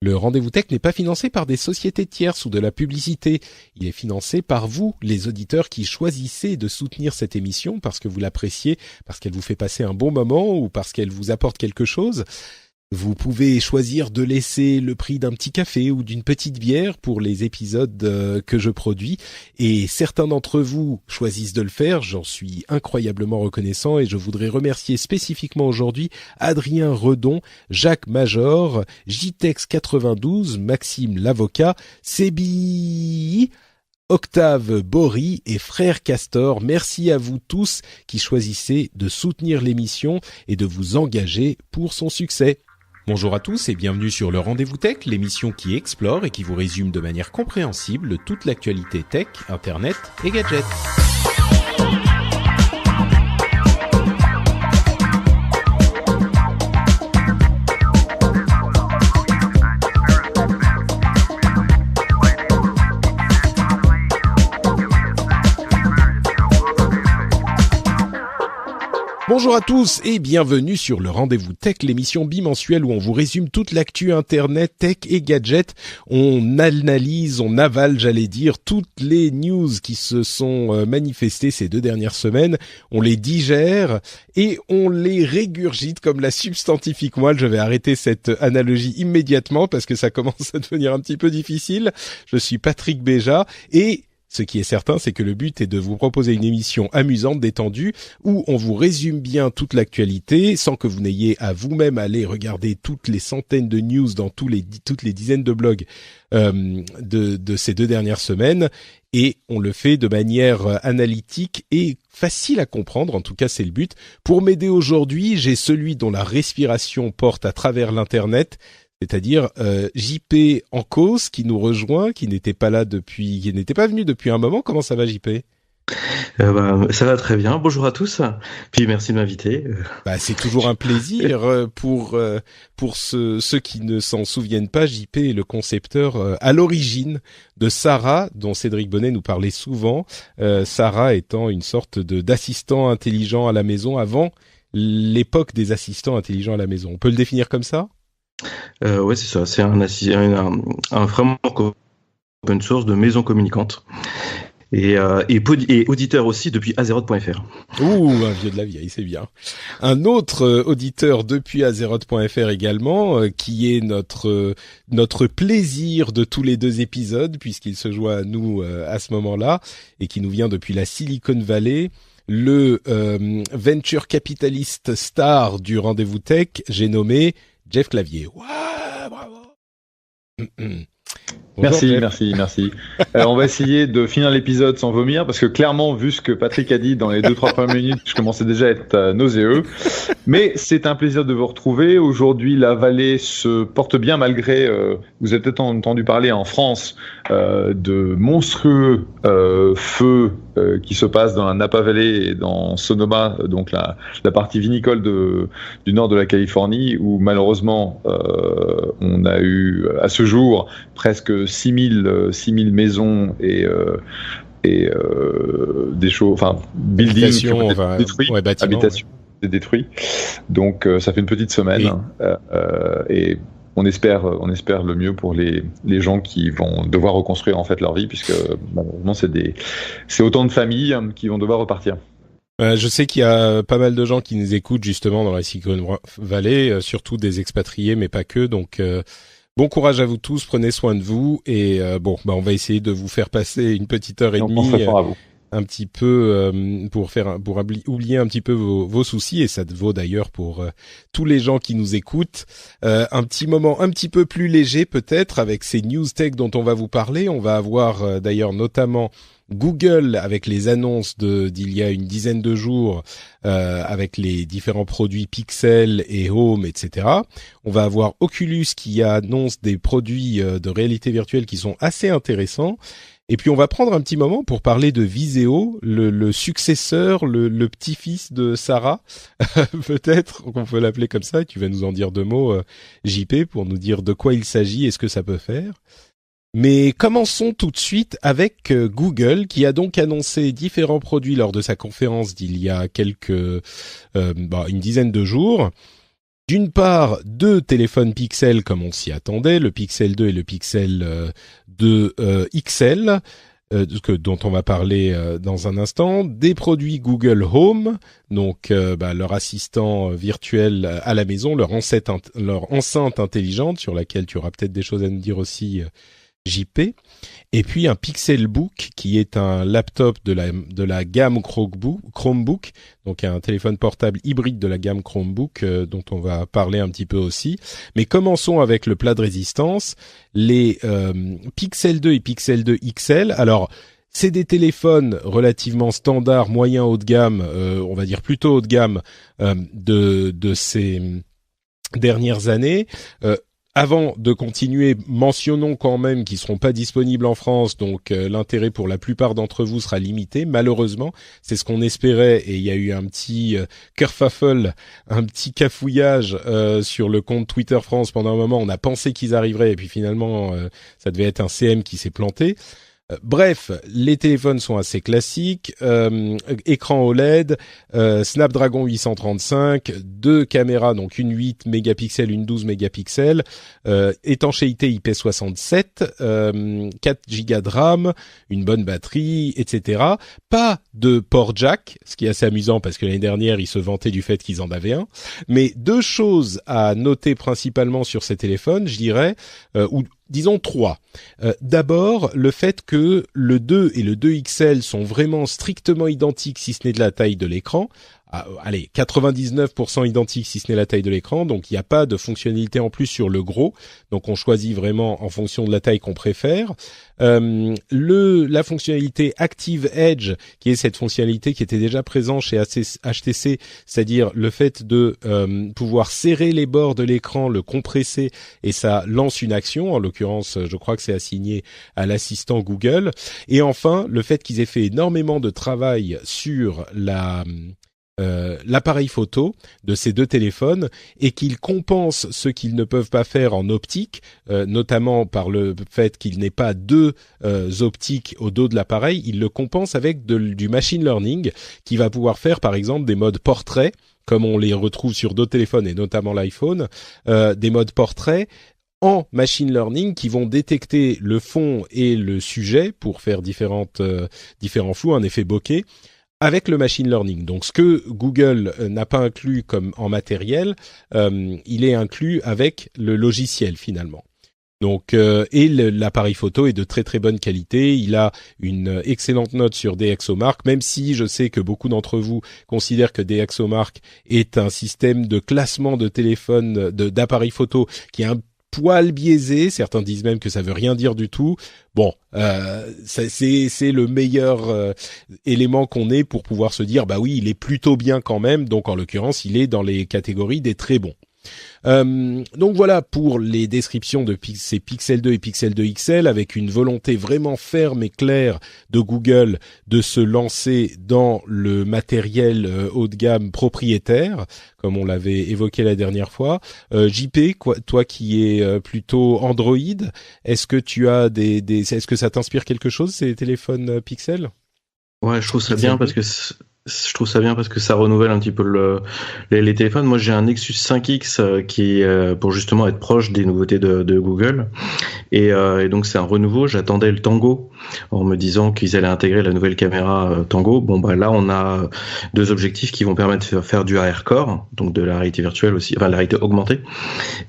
Le Rendez-vous Tech n'est pas financé par des sociétés tierces ou de la publicité. Il est financé par vous, les auditeurs qui choisissez de soutenir cette émission parce que vous l'appréciez, parce qu'elle vous fait passer un bon moment ou parce qu'elle vous apporte quelque chose. Vous pouvez choisir de laisser le prix d'un petit café ou d'une petite bière pour les épisodes que je produis. Et certains d'entre vous choisissent de le faire. J'en suis incroyablement reconnaissant et je voudrais remercier spécifiquement aujourd'hui Adrien Redon, Jacques Major, JTEX92, Maxime l'avocat, Sébi, Octave Bory et Frère Castor. Merci à vous tous qui choisissez de soutenir l'émission et de vous engager pour son succès. Bonjour à tous et bienvenue sur le Rendez-vous Tech, l'émission qui explore et qui vous résume de manière compréhensible toute l'actualité tech, internet et gadgets. Bonjour à tous et bienvenue sur le Rendez-vous Tech, l'émission bimensuelle où on vous résume toute l'actu internet, tech et gadgets. On analyse, on avale, j'allais dire, toutes les news qui se sont manifestées ces 2 dernières semaines. On les digère et on les régurgite comme la substantifique moelle. Je vais arrêter cette analogie immédiatement parce que ça commence à devenir un petit peu difficile. Je suis Patrick Béja et ce qui est certain, c'est que le but est de vous proposer une émission amusante, détendue, où on vous résume bien toute l'actualité, sans que vous n'ayez à vous-même aller regarder toutes les centaines de news dans toutes les dizaines de blogs de ces 2 dernières semaines. Et on le fait de manière analytique et facile à comprendre, en tout cas c'est le but. Pour m'aider aujourd'hui, j'ai celui dont la respiration porte à travers l'Internet, c'est-à-dire JP en cause qui nous rejoint, qui n'était pas venu depuis un moment. Comment ça va, JP ? Ça va très bien. Bonjour à tous. Puis merci de m'inviter. C'est toujours un plaisir pour ceux qui ne s'en souviennent pas. JP est le concepteur à l'origine de Sarah, dont Cédric Bonnet nous parlait souvent. Sarah étant une sorte d'assistant intelligent à la maison avant l'époque des assistants intelligents à la maison. On peut le définir comme ça ? Ouais, c'est ça. C'est un framework open source de maison communicante et auditeur aussi depuis Azeroth.fr. Ouh, un vieux de la vieille, c'est bien. Un autre auditeur depuis Azeroth.fr également, qui est notre plaisir de tous les 2 épisodes, puisqu'il se joint à nous à ce moment-là, et qui nous vient depuis la Silicon Valley. Le venture capitaliste star du Rendez-vous Tech, j'ai nommé Jeff Clavier. Ouais, bravo. Bonjour, merci. On va essayer de finir l'épisode sans vomir parce que clairement, vu ce que Patrick a dit dans les 2-3 premières minutes, je commençais déjà à être nauséeux. Mais c'est un plaisir de vous retrouver. Aujourd'hui, la vallée se porte bien malgré, vous avez peut-être entendu parler en France de monstrueux feux qui se passent dans la Napa Valley et dans Sonoma, donc la partie vinicole du nord de la Californie, où malheureusement on a eu à ce jour presque 6000 maisons et des choses, enfin buildings détruits, habitations détruits. Donc ça fait une petite semaine et on espère le mieux pour les gens qui vont devoir reconstruire en fait leur vie, puisque malheureusement c'est autant de familles qui vont devoir repartir. Je sais qu'il y a pas mal de gens qui nous écoutent justement dans la Silicon Valley, surtout des expatriés, mais pas que. Donc bon courage à vous tous, prenez soin de vous et on va essayer de vous faire passer une petite heure et demie un petit peu pour oublier un petit peu vos soucis, et ça vaut d'ailleurs pour tous les gens qui nous écoutent. Un petit moment un petit peu plus léger peut-être avec ces news tech dont on va vous parler. On va avoir d'ailleurs notamment Google avec les annonces d'il y a une dizaine de jours avec les différents produits Pixel et Home, etc. On va avoir Oculus qui annonce des produits de réalité virtuelle qui sont assez intéressants. Et puis on va prendre un petit moment pour parler de Viséo, le successeur, le petit-fils de Sarah, peut-être qu'on peut l'appeler comme ça. Et tu vas nous en dire 2 mots, JP, pour nous dire de quoi il s'agit et ce que ça peut faire. Mais commençons tout de suite avec Google, qui a donc annoncé différents produits lors de sa conférence d'il y a une dizaine de jours. D'une part, 2 téléphones Pixel comme on s'y attendait, le Pixel 2 et le Pixel 2 XL, dont on va parler dans un instant, des produits Google Home, donc leur assistant virtuel à la maison, leur enceinte intelligente sur laquelle tu auras peut-être des choses à nous dire aussi, JP, et puis un Pixelbook qui est un laptop de la gamme Chromebook, donc un téléphone portable hybride de la gamme Chromebook dont on va parler un petit peu aussi. Mais commençons avec le plat de résistance, les Pixel 2 et Pixel 2 XL. Alors c'est des téléphones relativement standards, moyen haut de gamme, on va dire plutôt haut de gamme de ces dernières années. Avant de continuer, mentionnons quand même qu'ils seront pas disponibles en France, donc l'intérêt pour la plupart d'entre vous sera limité. Malheureusement, c'est ce qu'on espérait et il y a eu un petit kerfuffle, un petit cafouillage sur le compte Twitter France pendant un moment. On a pensé qu'ils arriveraient et puis finalement, ça devait être un CM qui s'est planté. Bref, les téléphones sont assez classiques, écran OLED, Snapdragon 835, 2 caméras, donc une 8 mégapixels, une 12 mégapixels, étanchéité IP67, 4 Go de RAM, une bonne batterie, etc. Pas de port jack, ce qui est assez amusant parce que l'année dernière, ils se vantaient du fait qu'ils en avaient un. Mais 2 choses à noter principalement sur ces téléphones, je dirais, ou disons 3. D'abord, le fait que le 2 et le 2 XL sont vraiment strictement identiques si ce n'est de la taille de l'écran. Allez, 99% identiques si ce n'est la taille de l'écran, donc il n'y a pas de fonctionnalité en plus sur le gros, donc on choisit vraiment en fonction de la taille qu'on préfère. La fonctionnalité Active Edge, qui est cette fonctionnalité qui était déjà présente chez HTC, c'est-à-dire le fait de pouvoir serrer les bords de l'écran, le compresser et ça lance une action, en l'occurrence je crois que c'est assigné à l'assistant Google. Et enfin, le fait qu'ils aient fait énormément de travail sur l'appareil photo de ces 2 téléphones et qu'ils compensent ce qu'ils ne peuvent pas faire en optique, notamment par le fait qu'il n'ait pas 2 optiques au dos de l'appareil, ils le compensent avec du machine learning qui va pouvoir faire par exemple des modes portrait, comme on les retrouve sur d'autres téléphones et notamment l'iPhone, des modes portrait en machine learning qui vont détecter le fond et le sujet pour faire différents flous, un effet bokeh, avec le machine learning. Donc ce que Google n'a pas inclus comme en matériel, il est inclus avec le logiciel finalement. Donc l'appareil photo est de très très bonne qualité, il a une excellente note sur DxOMark, même si je sais que beaucoup d'entre vous considèrent que DxOMark est un système de classement de téléphone d'appareils photo qui est un poil biaisé, certains disent même que ça veut rien dire du tout. Bon, c'est le meilleur élément qu'on ait pour pouvoir se dire bah oui, il est plutôt bien quand même. Donc en l'occurrence, il est dans les catégories des très bons. Donc voilà pour les descriptions de ces Pixel 2 et Pixel 2 XL, avec une volonté vraiment ferme et claire de Google de se lancer dans le matériel haut de gamme propriétaire, comme on l'avait évoqué la dernière fois. JP, toi qui es plutôt Android, est-ce que tu as est-ce que ça t'inspire quelque chose ces téléphones Pixel? Ouais, je trouve ça bien parce que ça renouvelle un petit peu les téléphones. Moi, j'ai un Nexus 5X qui est pour justement être proche des nouveautés de Google. Et donc, c'est un renouveau. J'attendais le Tango en me disant qu'ils allaient intégrer la nouvelle caméra Tango. Bon, bah là, on a 2 objectifs qui vont permettre de faire du AR-Core, donc de la réalité virtuelle aussi, enfin la réalité augmentée.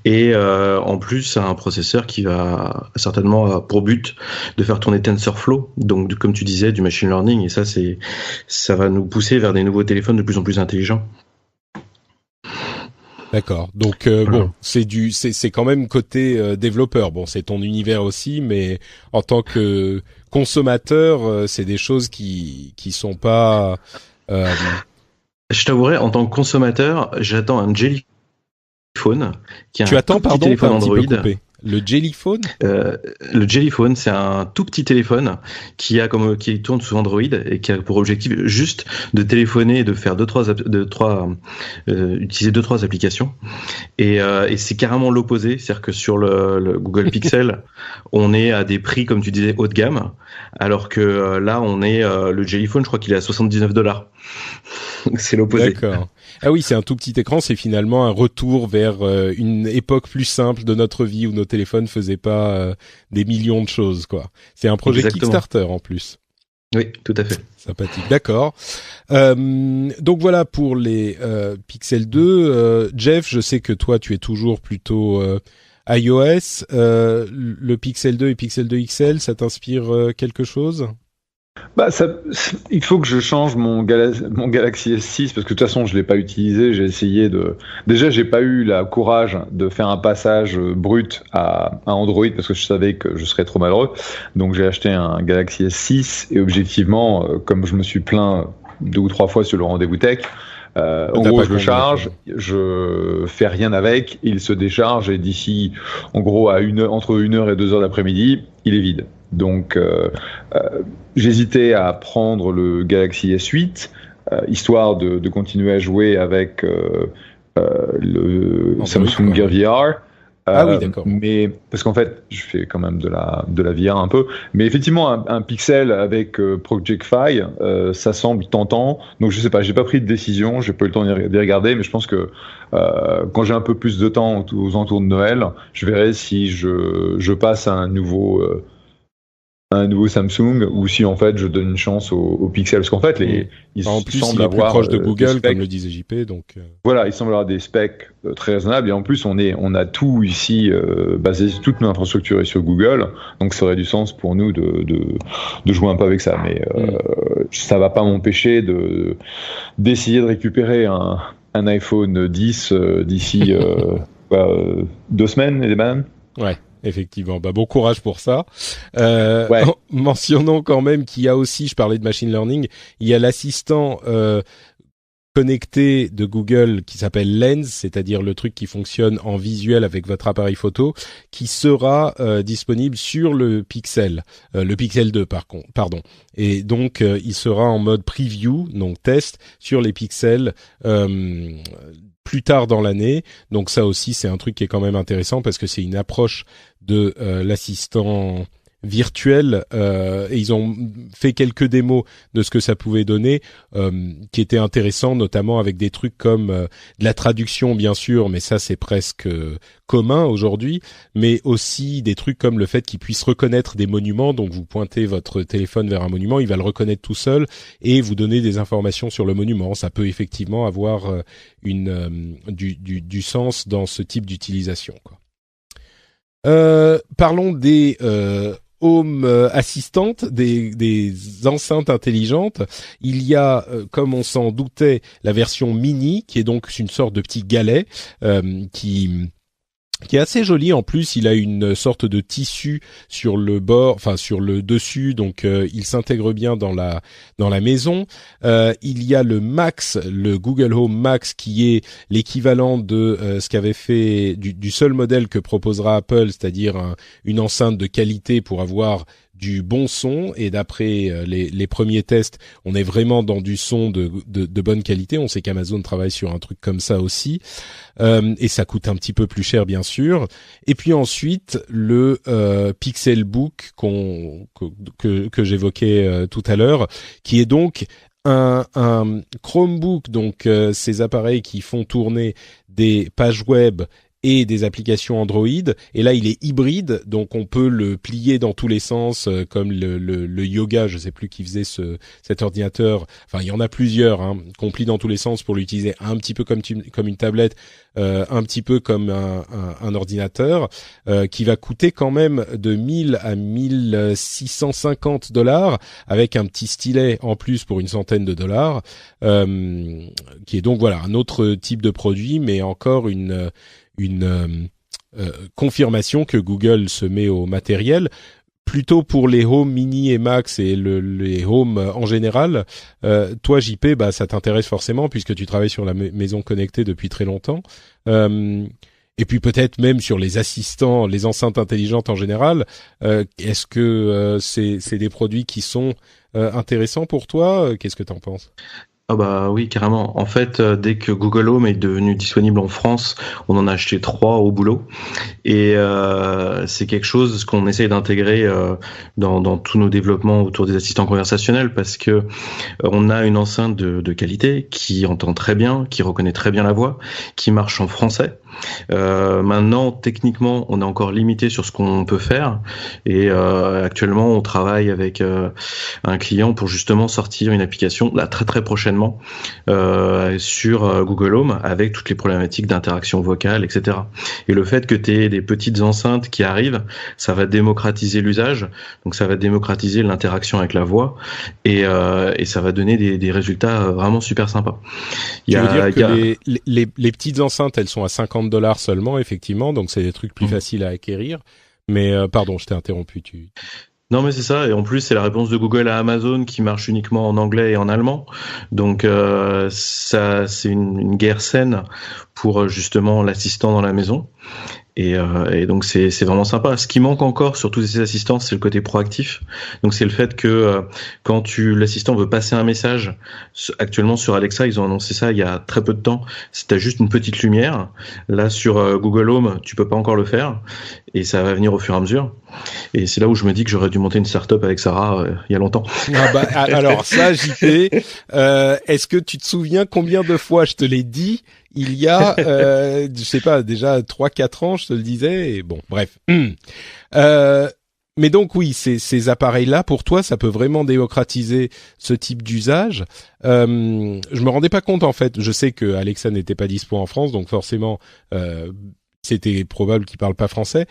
Et en plus, un processeur qui va certainement avoir pour but de faire tourner TensorFlow. Donc, comme tu disais, du machine learning. Et ça va nous pousser vers des nouveaux téléphones de plus en plus intelligents. D'accord. Donc bon, c'est quand même côté développeur. Bon, c'est ton univers aussi, mais en tant que consommateur, c'est des choses qui sont pas. Je t'avouerai, en tant que consommateur, j'attends un Jellyphone qui est tu un attends, tout petit pardon, téléphone un petit Android. peu coupé. Le Jellyphone? Le Jellyphone, c'est un tout petit téléphone qui tourne sous Android et qui a pour objectif juste de téléphoner et de faire utiliser 2-3 applications. Et c'est carrément l'opposé, c'est-à-dire que sur le Google Pixel, on est à des prix, comme tu disais, haut de gamme, alors que là, on est le Jellyphone, je crois qu'il est à $79. c'est l'opposé. D'accord. Ah oui, c'est un tout petit écran, c'est finalement un retour vers une époque plus simple de notre vie où nos téléphones faisaient pas des millions de choses, quoi. C'est un projet Exactement. Kickstarter en plus. Oui, tout à fait. Sympathique, d'accord. Donc voilà pour les Pixel 2. Jeff, je sais que toi tu es toujours plutôt iOS. Le Pixel 2 et Pixel 2 XL, ça t'inspire quelque chose? Bah, il faut que je change mon Galaxy S6 parce que de toute façon je l'ai pas utilisé. J'ai essayé déjà j'ai pas eu le courage de faire un passage brut à Android parce que je savais que je serais trop malheureux. Donc j'ai acheté un Galaxy S6 et objectivement, comme je me suis plaint 2 ou 3 fois sur le rendez-vous tech, en gros je le charge, je fais rien avec, il se décharge et d'ici en gros entre 1 heure et 2 heures d'après-midi, il est vide. Donc j'hésitais à prendre le Galaxy S8 histoire de continuer à jouer avec le Samsung Gear VR. Ah oui, d'accord. Mais parce qu'en fait, je fais quand même de la VR un peu. Mais effectivement, un Pixel avec Project Fi, ça semble tentant. Donc je sais pas, j'ai pas pris de décision, j'ai pas eu le temps d'y regarder, mais je pense que quand j'ai un peu plus de temps aux alentours de Noël, je verrai si je passe à un nouveau Samsung ou si en fait je donne une chance au Pixel parce qu'en fait ils en plus semblent il est plus avoir proche de Google specs, comme le disait JP, donc voilà, ils semblent avoir des specs très raisonnables et en plus on a tout ici basé, toute notre infrastructure est sur Google, donc ça aurait du sens pour nous de jouer un peu avec ça, mais ça va pas m'empêcher d'essayer de récupérer un iPhone 10 d'ici 2 semaines et des bananes. Ouais. Effectivement, bah bon courage pour ça. Ouais. Mentionnons quand même qu'il y a aussi, je parlais de machine learning, il y a l'assistant connecté de Google qui s'appelle Lens, c'est-à-dire le truc qui fonctionne en visuel avec votre appareil photo, qui sera disponible sur le Pixel 2 pardon. Et donc il sera en mode preview, donc test sur les Pixels plus tard dans l'année. Donc ça aussi c'est un truc qui est quand même intéressant parce que c'est une approche de l'assistant virtuel et ils ont fait quelques démos de ce que ça pouvait donner qui étaient intéressants, notamment avec des trucs comme de la traduction bien sûr, mais ça c'est presque commun aujourd'hui, mais aussi des trucs comme le fait qu'il puisse reconnaître des monuments. Donc vous pointez votre téléphone vers un monument, il va le reconnaître tout seul et vous donner des informations sur le monument. Ça peut effectivement avoir du sens dans ce type d'utilisation, quoi. Parlons des Home assistantes, des enceintes intelligentes. Il y a, comme on s'en doutait, la version mini, qui est donc une sorte de petit galet qui est assez joli. En plus, il a une sorte de tissu sur le bord, enfin sur le dessus, donc il s'intègre bien dans la maison. Il y a le Max, le Google Home Max, qui est l'équivalent de ce qu'avait fait du seul modèle que proposera Apple, c'est-à-dire une enceinte de qualité pour avoir du bon son, et d'après les premiers tests, on est vraiment dans du son de bonne qualité. On sait qu'Amazon travaille sur un truc comme ça aussi, et ça coûte un petit peu plus cher bien sûr. Et puis ensuite le Pixelbook que j'évoquais tout à l'heure, qui est donc un Chromebook, donc ces appareils qui font tourner des pages web et des applications Android, et là il est hybride, donc on peut le plier dans tous les sens, comme le Yoga, je sais plus qui faisait cet ordinateur, enfin il y en a plusieurs, qu'on plie dans tous les sens pour l'utiliser un petit peu comme une tablette, un petit peu comme un ordinateur, qui va coûter quand même de 1000 à 1650 $, avec un petit stylet en plus pour une centaine de dollars, qui est donc voilà un autre type de produit, mais encore une confirmation que Google se met au matériel, plutôt pour les Home Mini et Max et les Home en général. Toi, JP, bah ça t'intéresse forcément puisque tu travailles sur la maison connectée depuis très longtemps. Et puis peut-être même sur les assistants, les enceintes intelligentes en général. Est-ce que c'est des produits qui sont intéressants pour toi? Qu'est-ce que t'en penses? Ah bah oui, carrément. En fait, dès que Google Home est devenu disponible en France, on en a acheté 3 au boulot. Et c'est quelque chose qu'on essaye d'intégrer dans tous nos développements autour des assistants conversationnels parce que on a une enceinte de qualité qui entend très bien, qui reconnaît très bien la voix, qui marche en français. Maintenant, techniquement, on est encore limité sur ce qu'on peut faire et actuellement, on travaille avec un client pour justement sortir une application là très très prochainement sur Google Home avec toutes les problématiques d'interaction vocale, etc. Et le fait que tu aies des petites enceintes qui arrivent, ça va démocratiser l'usage, donc ça va démocratiser l'interaction avec la voix et ça va donner des résultats vraiment super sympas. Tu veux dire que les petites enceintes, elles sont à $50 seulement, effectivement, donc c'est des trucs plus faciles à acquérir. Mais pardon, je t'ai interrompu. Non mais c'est ça, et en plus c'est la réponse de Google à Amazon qui marche uniquement en anglais et en allemand, donc ça c'est une guerre saine pour justement l'assistant dans la maison. Et donc c'est vraiment sympa. Ce qui manque encore sur tous ces assistants, c'est le côté proactif. Donc c'est le fait que quand l'assistant veut passer un message, actuellement sur Alexa, ils ont annoncé ça il y a très peu de temps. Si t'as juste une petite lumière, là sur Google Home, tu peux pas encore le faire, et ça va venir au fur et à mesure. Et c'est là où je me dis que j'aurais dû monter une start-up avec Sarah il y a longtemps. Ah bah, alors ça, JP, est-ce que tu te souviens combien de fois je te l'ai dit il y a, je sais pas, déjà 3-4 ans, je te le disais, et bon, bref. Mais donc oui, ces appareils-là, pour toi, ça peut vraiment démocratiser ce type d'usage. Je me rendais pas compte, en fait. Je sais que Alexa n'était pas dispo en France, donc forcément, c'était probable qu'il parle pas français.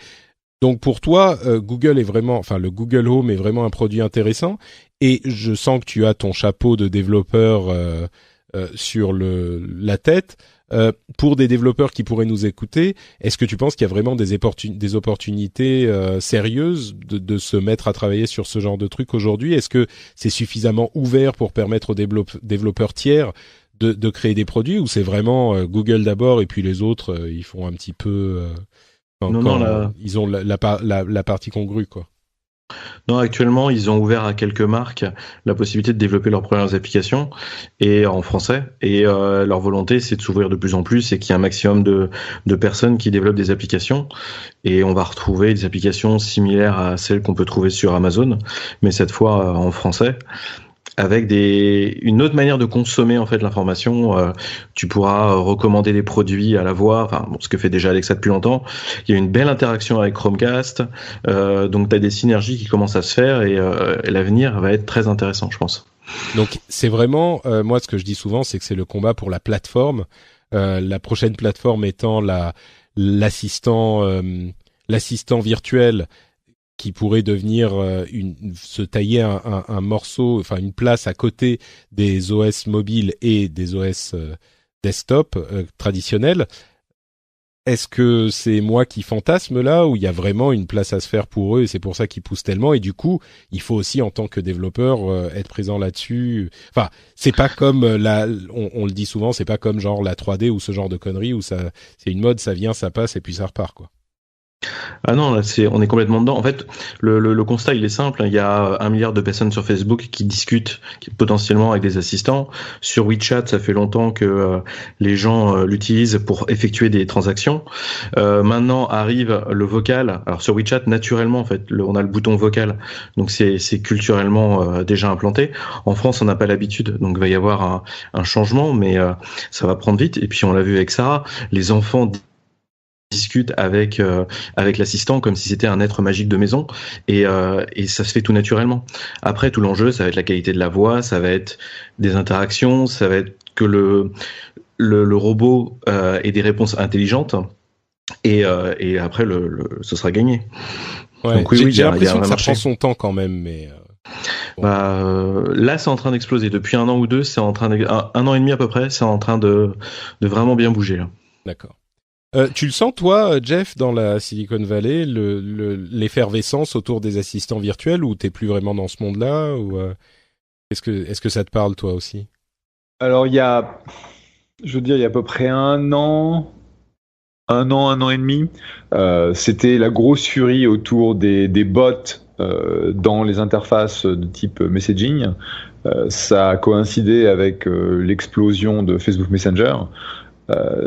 Donc pour toi, Google est vraiment, enfin le Google Home est vraiment un produit intéressant, et je sens que tu as ton chapeau de développeur sur la tête. Pour des développeurs qui pourraient nous écouter, est-ce que tu penses qu'il y a vraiment des opportunités sérieuses de se mettre à travailler sur ce genre de truc aujourd'hui? Est-ce que c'est suffisamment ouvert pour permettre aux développeurs tiers de créer des produits, ou c'est vraiment Google d'abord et puis les autres ils font un petit peu ils ont la partie congrue, quoi? Non, actuellement, ils ont ouvert à quelques marques la possibilité de développer leurs premières applications et en français. Et leur volonté, c'est de s'ouvrir de plus en plus et qu'il y ait un maximum de personnes qui développent des applications. Et on va retrouver des applications similaires à celles qu'on peut trouver sur Amazon, mais cette fois en français, avec une autre manière de consommer en fait l'information. Tu pourras recommander des produits à la voix, enfin ce que fait déjà Alexa depuis longtemps. Il y a une belle interaction avec Chromecast, donc tu as des synergies qui commencent à se faire et l'avenir va être très intéressant, je pense. Donc c'est vraiment, moi ce que je dis souvent, c'est que c'est le combat pour la plateforme. La prochaine plateforme étant l'assistant virtuel qui pourrait devenir se tailler un morceau, enfin une place à côté des OS mobiles et des OS desktop traditionnels. Est-ce que c'est moi qui fantasme là, ou il y a vraiment une place à se faire pour eux et c'est pour ça qu'ils poussent tellement, et du coup il faut aussi en tant que développeur être présent là-dessus. Enfin c'est pas comme on le dit souvent, c'est pas comme genre la 3D ou ce genre de conneries où ça c'est une mode, ça vient, ça passe et puis ça repart, quoi. Ah non, là on est complètement dedans. En fait, le constat il est simple. Il y a 1 milliard de personnes sur Facebook qui discutent potentiellement avec des assistants. Sur WeChat, ça fait longtemps que les gens l'utilisent pour effectuer des transactions. Maintenant arrive le vocal. Alors sur WeChat, naturellement, en fait, on a le bouton vocal, donc c'est culturellement déjà implanté. En France, on n'a pas l'habitude, donc il va y avoir un changement, mais ça va prendre vite. Et puis on l'a vu avec Sarah, les enfants discute avec l'assistant comme si c'était un être magique de maison, et ça se fait tout naturellement. Après, tout l'enjeu, ça va être la qualité de la voix, ça va être des interactions, ça va être que le robot ait des réponses intelligentes, et après ce sera gagné. Ouais, donc j'ai l'impression que ça prend son temps quand même, mais bon. Là c'est en train d'exploser depuis 1 an ou 2, c'est en train un an et demi à peu près, c'est en train de vraiment bien bouger là. D'accord. Tu le sens, toi, Jeff, dans la Silicon Valley, l'effervescence autour des assistants virtuels, ou t'es plus vraiment dans ce monde-là, ou est-ce que ça te parle, toi aussi? Alors, il y a à peu près 1 an, 1 an et demi, c'était la grosse furie autour des bots dans les interfaces de type messaging. Ça a coïncidé avec l'explosion de Facebook Messenger.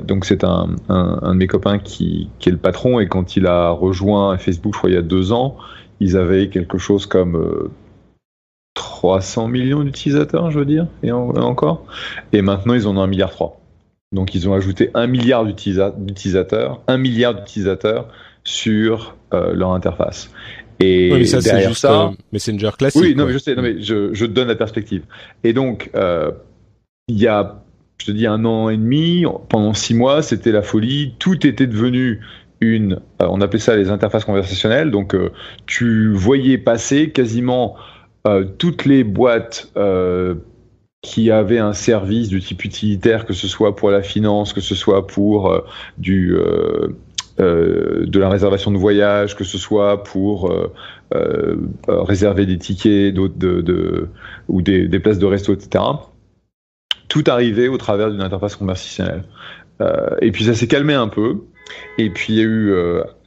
Donc c'est un de mes copains qui est le patron, et quand il a rejoint Facebook, je crois il y a 2 ans, ils avaient quelque chose comme 300 millions d'utilisateurs, je veux dire, et encore. Et maintenant ils en ont 1,3 milliard. Donc ils ont ajouté 1 milliard d'utilisateurs, 1 milliard d'utilisateurs sur leur interface. Et oui, mais ça, derrière c'est juste ça, Messenger classique. oui, non, mais je sais, non, mais je te donne la perspective. Et donc, il y a, je te dis, 1 an et demi, pendant 6 mois, c'était la folie. Tout était devenu on appelait ça les interfaces conversationnelles. Donc, tu voyais passer quasiment toutes les boîtes qui avaient un service du type utilitaire, que ce soit pour la finance, que ce soit pour de la réservation de voyage, que ce soit pour réserver des tickets ou des places de resto, etc. Tout arrivait au travers d'une interface conversationnelle. Et puis ça s'est calmé un peu. Et puis il y a eu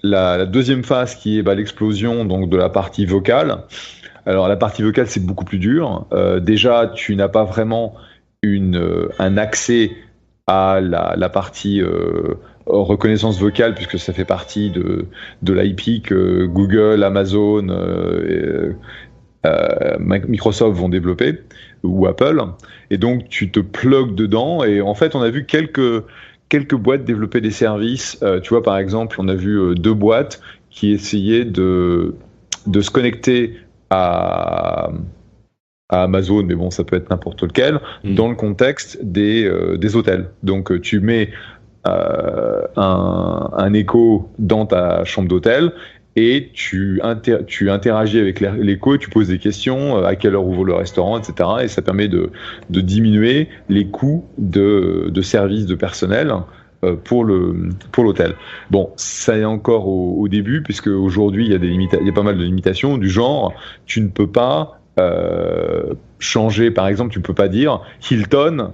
la deuxième phase qui est l'explosion donc de la partie vocale. Alors la partie vocale, c'est beaucoup plus dur. Déjà, tu n'as pas vraiment un accès à la partie reconnaissance vocale, puisque ça fait partie de l'IP que Google, Amazon, Microsoft vont développer, ou Apple. Et donc tu te plugues dedans, et en fait on a vu quelques boîtes développer des services. Tu vois, par exemple, on a vu 2 boîtes qui essayaient de se connecter à Amazon, mais bon, ça peut être n'importe lequel, dans le contexte des hôtels. Donc tu mets un écho dans ta chambre d'hôtel, et tu interagis avec l'écho, et tu poses des questions, à quelle heure ouvre le restaurant, etc. Et ça permet de diminuer les coûts de services de personnel pour l'hôtel. Bon, ça est encore au début, puisque aujourd'hui il y a pas mal de limitations du genre, tu ne peux pas changer, par exemple, tu peux pas dire Hilton,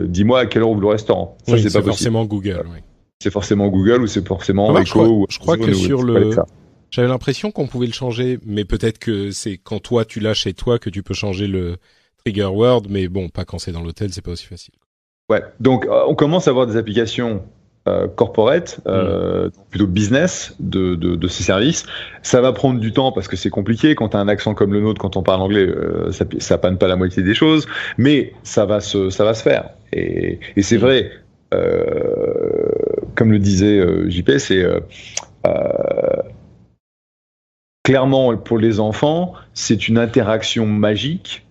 dis-moi à quelle heure ouvre le restaurant. Ça, oui, c'est pas forcément Google. Oui. C'est forcément Google, ou c'est forcément Echo. Je crois que j'avais l'impression qu'on pouvait le changer, mais peut-être que c'est quand toi tu l'as chez toi que tu peux changer le trigger word, mais bon, pas quand c'est dans l'hôtel, c'est pas aussi facile. Ouais, donc on commence à avoir des applications corporate, plutôt business de ces services. Ça va prendre du temps parce que c'est compliqué. Quand tu as un accent comme le nôtre, quand on parle anglais, ça panne pas la moitié des choses, mais ça va se faire. Et c'est vrai, comme le disait JP, c'est clairement pour les enfants, c'est une interaction magique,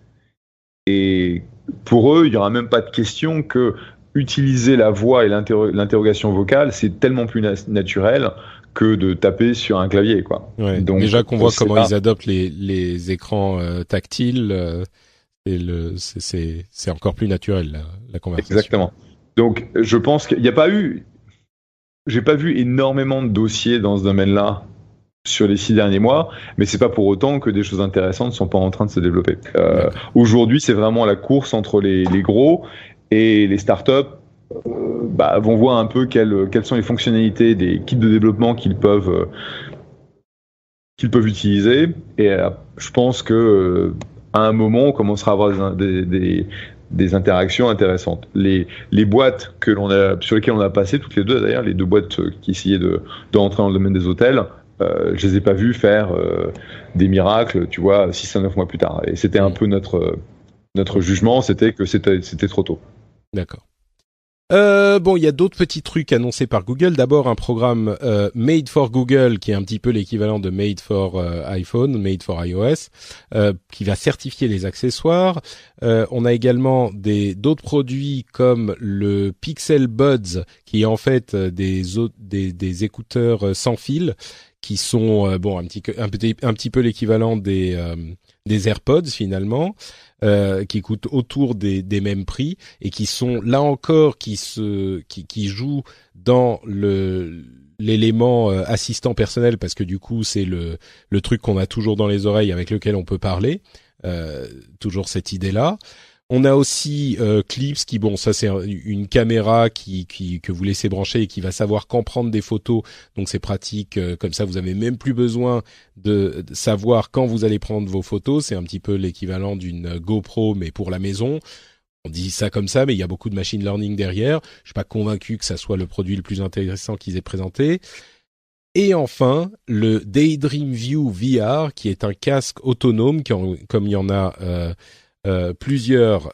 et pour eux, il n'y aura même pas de question que utiliser la voix et l'interrogation vocale, c'est tellement plus naturel que de taper sur un clavier, quoi. Ouais, donc, déjà qu'on voit comment ils adoptent les écrans tactiles, c'est encore plus naturel la conversation. Exactement. Donc je pense qu'il n'y a pas eu, j'ai pas vu énormément de dossiers dans ce domaine-là sur les 6 derniers mois, mais c'est pas pour autant que des choses intéressantes sont pas en train de se développer. Aujourd'hui, c'est vraiment la course entre les gros, et les startups vont voir un peu quelles sont les fonctionnalités des kits de développement qu'ils peuvent utiliser. Et je pense que à un moment, on commencera à avoir des interactions intéressantes. Les boîtes sur lesquelles on a passé, toutes les deux d'ailleurs, les 2 boîtes qui essayaient de rentrer dans le domaine des hôtels, je les ai pas vus faire des miracles, tu vois, 6 à 9 mois plus tard. Et c'était un peu notre jugement, c'était que c'était trop tôt. D'accord. Bon, il y a d'autres petits trucs annoncés par Google. D'abord, un programme Made for Google, qui est un petit peu l'équivalent de Made for iPhone, Made for iOS, qui va certifier les accessoires. On a également d'autres produits comme le Pixel Buds, qui est en fait des écouteurs sans fil, qui sont un petit peu l'équivalent des AirPods finalement. Qui coûtent autour des mêmes prix, et qui sont là encore qui jouent dans l'élément assistant personnel, parce que du coup c'est le truc qu'on a toujours dans les oreilles avec lequel on peut parler, toujours cette idée-là. On a aussi Clips qui, bon, ça c'est une caméra que vous laissez brancher et qui va savoir quand prendre des photos. Donc c'est pratique, comme ça vous avez même plus besoin de savoir quand vous allez prendre vos photos. C'est un petit peu l'équivalent d'une GoPro mais pour la maison. On dit ça comme ça, mais il y a beaucoup de machine learning derrière. Je suis pas convaincu que ça soit le produit le plus intéressant qu'ils aient présenté. Et enfin, le Daydream View VR, qui est un casque autonome, comme il y en a plusieurs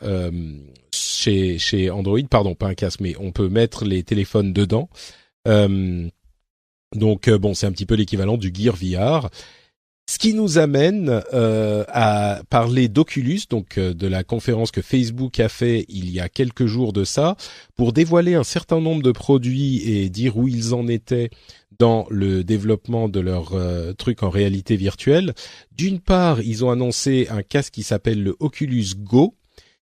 chez Android. Pardon, pas un casque, mais on peut mettre les téléphones dedans. Donc, bon, c'est un petit peu l'équivalent du Gear VR. Ce qui nous amène à parler d'Oculus, donc de la conférence que Facebook a fait il y a quelques jours de ça, pour dévoiler un certain nombre de produits et dire où ils en étaient dans le développement de leur truc en réalité virtuelle. D'une part, ils ont annoncé un casque qui s'appelle le Oculus Go,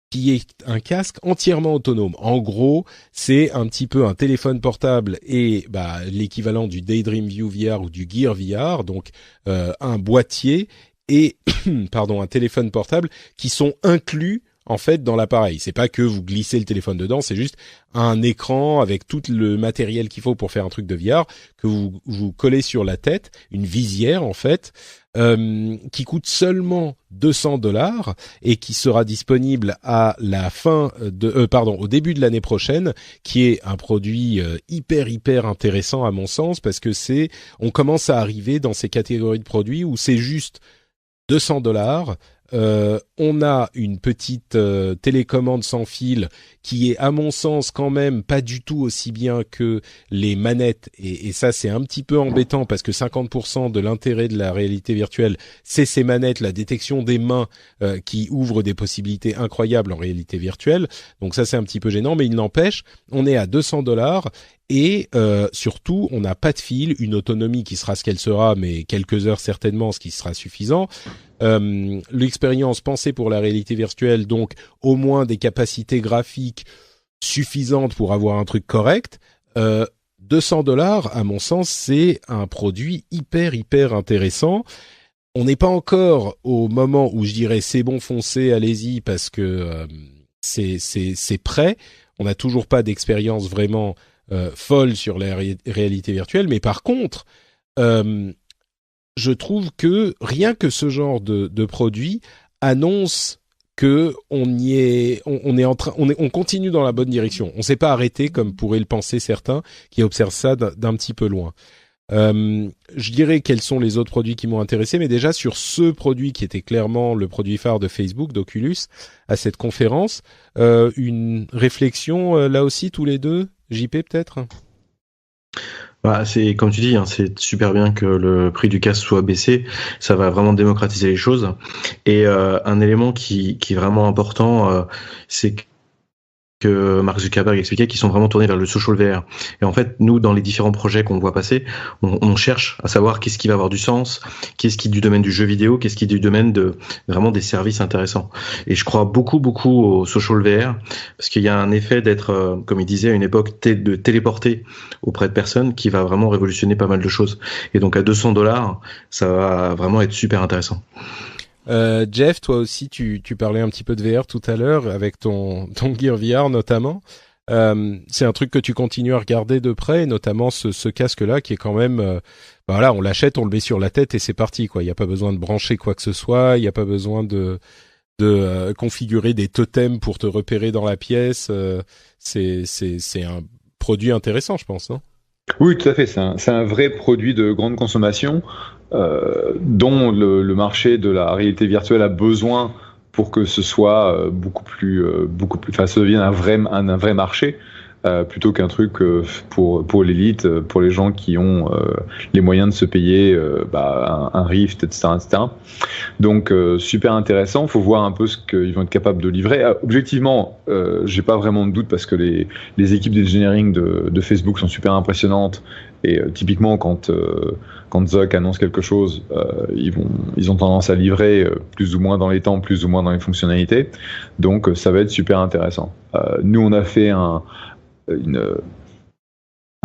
qui est un casque entièrement autonome. En gros, c'est un petit peu un téléphone portable et l'équivalent du Daydream View VR ou du Gear VR, donc un boîtier et un téléphone portable qui sont inclus en fait dans l'appareil. C'est pas que vous glissez le téléphone dedans, c'est juste un écran avec tout le matériel qu'il faut pour faire un truc de VR que vous collez sur la tête, une visière en fait, qui coûte seulement $200 et qui sera disponible à la fin au début de l'année prochaine, qui est un produit hyper intéressant à mon sens parce que on commence à arriver dans ces catégories de produits où c'est juste $200. On a une petite télécommande sans fil qui est à mon sens quand même pas du tout aussi bien que les manettes et ça c'est un petit peu embêtant parce que 50% de l'intérêt de la réalité virtuelle c'est ces manettes, la détection des mains qui ouvrent des possibilités incroyables en réalité virtuelle, donc ça c'est un petit peu gênant, mais il n'empêche on est à $200 et surtout on n'a pas de fil, une autonomie qui sera ce qu'elle sera mais quelques heures certainement, ce qui sera suffisant. L'expérience pensée pour la réalité virtuelle, donc au moins des capacités graphiques suffisantes pour avoir un truc correct. $200 à mon sens c'est un produit hyper intéressant. On n'est pas encore au moment où je dirais c'est bon, foncez, allez-y parce que c'est prêt. On n'a toujours pas d'expérience vraiment folle sur la réalité virtuelle, mais par contre je trouve que rien que ce genre de produit annonce que on continue dans la bonne direction. On s'est pas arrêté comme pourraient le penser certains qui observent ça d'un petit peu loin. Je dirais quels sont les autres produits qui m'ont intéressé, mais déjà sur ce produit qui était clairement le produit phare de Facebook, d'Oculus, à cette conférence, une réflexion là aussi tous les deux, JP peut-être? C'est comme tu dis, c'est super bien que le prix du casque soit baissé. Ça va vraiment démocratiser les choses. Et un élément qui est vraiment important, c'est que Mark Zuckerberg expliquait qu'ils sont vraiment tournés vers le social VR. Et en fait, nous, dans les différents projets qu'on voit passer, on cherche à savoir qu'est-ce qui va avoir du sens, qu'est-ce qui est du domaine du jeu vidéo, qu'est-ce qui est du domaine de vraiment des services intéressants. Et je crois beaucoup au social VR, parce qu'il y a un effet d'être, comme il disait à une époque, de téléporter auprès de personnes qui va vraiment révolutionner pas mal de choses. Et donc à $200, ça va vraiment être super intéressant. Jeff, toi aussi, tu parlais un petit peu de VR tout à l'heure avec ton Gear VR notamment. C'est un truc que tu continues à regarder de près, notamment ce casque-là qui est quand même, on l'achète, on le met sur la tête et c'est parti quoi. Il n'y a pas besoin de brancher quoi que ce soit, il n'y a pas besoin de configurer des totems pour te repérer dans la pièce. C'est un produit intéressant, je pense, non? Oui, tout à fait. C'est un vrai produit de grande consommation dont le marché de la réalité virtuelle a besoin pour que ce soit beaucoup plus, enfin, ça devienne un vrai marché plutôt qu'un truc pour l'élite, pour les gens qui ont les moyens de se payer un Rift, etc., etc. Donc super intéressant. Faut voir un peu ce qu'ils vont être capables de livrer. Objectivement, j'ai pas vraiment de doute parce que les équipes d'engineering de Facebook sont super impressionnantes. Et typiquement, quand Zuck annonce quelque chose, ils ont tendance à livrer plus ou moins dans les temps, plus ou moins dans les fonctionnalités. Donc, ça va être super intéressant. Nous, on a fait un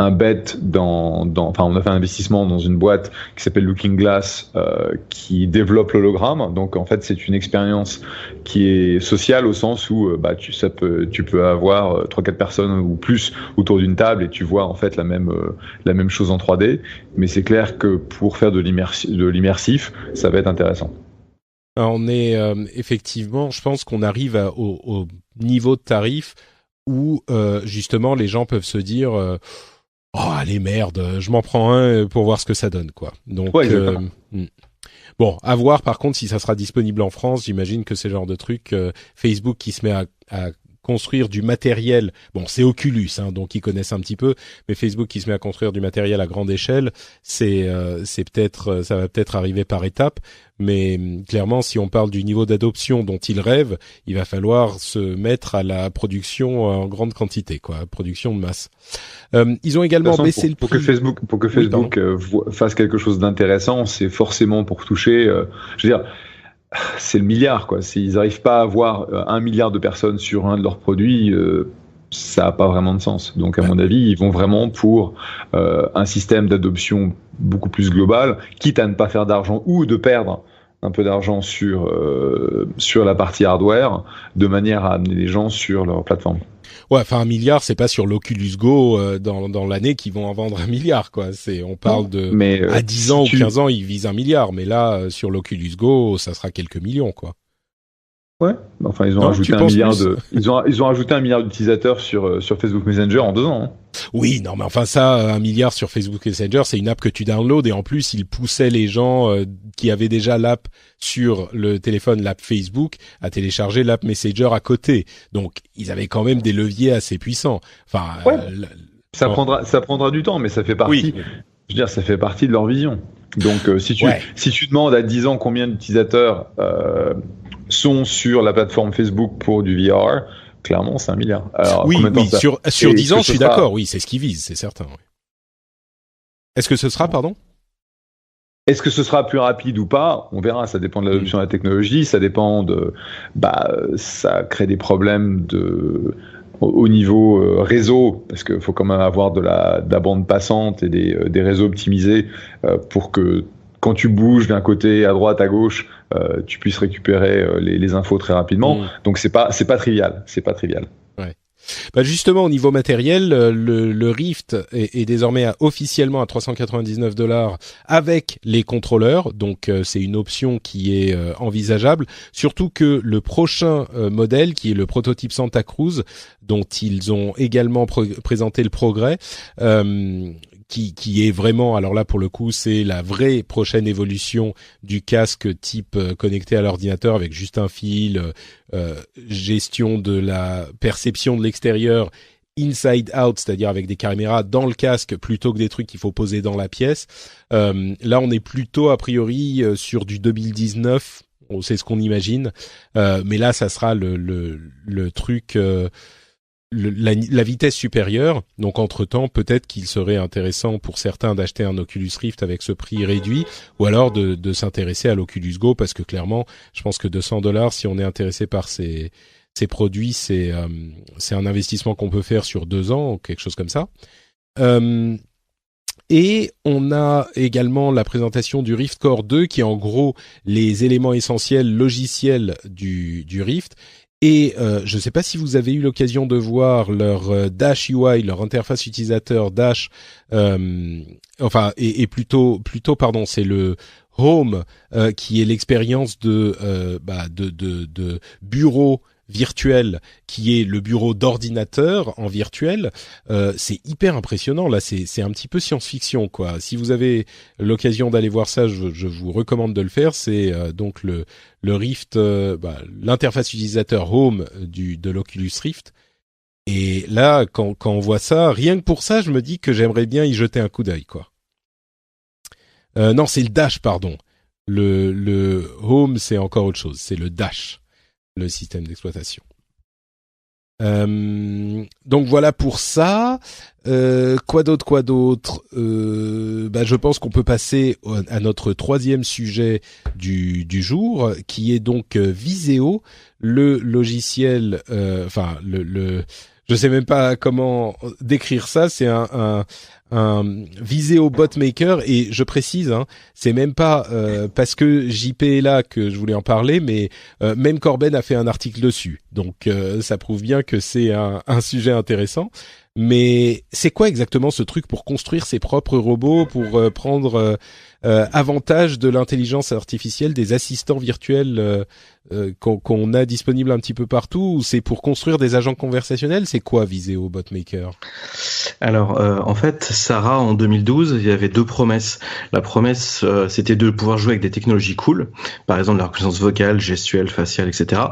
un bet enfin, on a fait un investissement dans une boîte qui s'appelle Looking Glass, qui développe l'hologramme. Donc, en fait, c'est une expérience qui est sociale au sens où, tu peux avoir 3-4 personnes ou plus autour d'une table et tu vois, en fait, la même chose en 3D. Mais c'est clair que pour faire de l'immersif, ça va être intéressant. Alors, on est, effectivement, je pense qu'on arrive au niveau de tarif où, justement, les gens peuvent se dire, oh allez merde, je m'en prends un pour voir ce que ça donne quoi. Donc ouais, bon, à voir par contre si ça sera disponible en France. J'imagine que c'est le genre de truc Facebook qui se met à construire du matériel. Bon, c'est Oculus, donc ils connaissent un petit peu, mais Facebook qui se met à construire du matériel à grande échelle, c'est peut-être, ça va peut-être arriver par étapes. Mais clairement, si on parle du niveau d'adoption dont ils rêvent, il va falloir se mettre à la production en grande quantité, quoi, production de masse. Ils ont également baissé le prix. Pour que Facebook fasse quelque chose d'intéressant, c'est forcément pour toucher. Je veux dire, c'est le milliard, quoi. S'ils n'arrivent pas à avoir 1 milliard de personnes sur un de leurs produits, ça n'a pas vraiment de sens. Donc, à mon avis, ils vont vraiment pour un système d'adoption beaucoup plus global, quitte à ne pas faire d'argent ou de perdre un peu d'argent sur la partie hardware, de manière à amener les gens sur leur plateforme. Ouais, enfin 1 milliard, c'est pas sur l'Oculus Go dans l'année qu'ils vont en vendre 1 milliard, quoi. On parle de à 10 ans ou 15 ans, ils visent 1 milliard, mais là sur l'Oculus Go, ça sera quelques millions, quoi. Ouais, enfin ils ont rajouté 1 milliard ils ont rajouté 1 milliard d'utilisateurs sur Facebook Messenger en 2 ans. Hein. Oui, non mais enfin ça 1 milliard sur Facebook Messenger, c'est une app que tu downloads et en plus ils poussaient les gens qui avaient déjà l'app sur le téléphone, l'app Facebook, à télécharger l'app Messenger à côté. Donc ils avaient quand même des leviers assez puissants. Enfin ouais. Ça prendra du temps, mais ça fait partie. Oui. Je veux dire, ça fait partie de leur vision. Donc si tu demandes à 10 ans combien d'utilisateurs sont sur la plateforme Facebook pour du VR, clairement c'est 1 milliard. Alors, oui, sur 10 ans, je suis d'accord, oui, c'est ce qu'ils visent, c'est certain. Oui. Est-ce que ce sera, pardon ? Est-ce que ce sera plus rapide ou pas ? On verra, ça dépend de l'adoption de la technologie, ça dépend de... ça crée des problèmes au niveau réseau, parce qu'il faut quand même avoir de la bande passante et des réseaux optimisés pour que quand tu bouges d'un côté à droite, à gauche, tu puisses récupérer les infos très rapidement. Donc c'est pas trivial, Ouais. Bah justement, au niveau matériel, le Rift est désormais officiellement à $399 avec les contrôleurs. Donc c'est une option qui est envisageable. Surtout que le prochain modèle, qui est le prototype Santa Cruz, dont ils ont également présenté le progrès, qui est vraiment, alors là pour le coup c'est la vraie prochaine évolution du casque type connecté à l'ordinateur avec juste un fil, gestion de la perception de l'extérieur inside out, c'est-à-dire avec des caméras dans le casque plutôt que des trucs qu'il faut poser dans la pièce. Là on est plutôt a priori sur du 2019, c'est ce qu'on imagine, mais là ça sera le truc... la vitesse supérieure. Donc entre-temps, peut-être qu'il serait intéressant pour certains d'acheter un Oculus Rift avec ce prix réduit, ou alors de s'intéresser à l'Oculus Go, parce que clairement, je pense que $200, si on est intéressé par ces produits, c'est un investissement qu'on peut faire sur 2 ans, ou quelque chose comme ça. Et on a également la présentation du Rift Core 2, qui est en gros les éléments essentiels logiciels du Rift. Et je ne sais pas si vous avez eu l'occasion de voir leur Dash UI, leur interface utilisateur Dash, plutôt pardon, c'est le Home qui est l'expérience de bureau virtuel, qui est le bureau d'ordinateur en virtuel. C'est hyper impressionnant là, c'est un petit peu science-fiction quoi. Si vous avez l'occasion d'aller voir ça, je vous recommande de le faire. C'est donc le Rift, l'interface utilisateur Home de l'Oculus Rift. Et là, quand on voit ça, rien que pour ça, je me dis que j'aimerais bien y jeter un coup d'œil quoi. Non, c'est le Dash, pardon. Le Home, c'est encore autre chose. C'est le Dash, le système d'exploitation. Donc voilà pour ça. Quoi d'autre je pense qu'on peut passer à notre troisième sujet du jour, qui est donc Viseo, le logiciel, je sais même pas comment décrire ça. C'est un Viseo Bot Maker, et je précise, c'est même pas parce que JP est là que je voulais en parler, mais même Corben a fait un article dessus, donc ça prouve bien que c'est un sujet intéressant. Mais c'est quoi exactement ce truc pour construire ses propres robots, pour prendre avantage de l'intelligence artificielle, des assistants virtuels qu'on a disponibles un petit peu partout, ou c'est pour construire des agents conversationnels? C'est quoi Viseo Bot Maker? Alors, en fait, Sarah, en 2012, il y avait deux promesses. La promesse, c'était de pouvoir jouer avec des technologies cool, par exemple la reconnaissance vocale, gestuelle, faciale, etc.,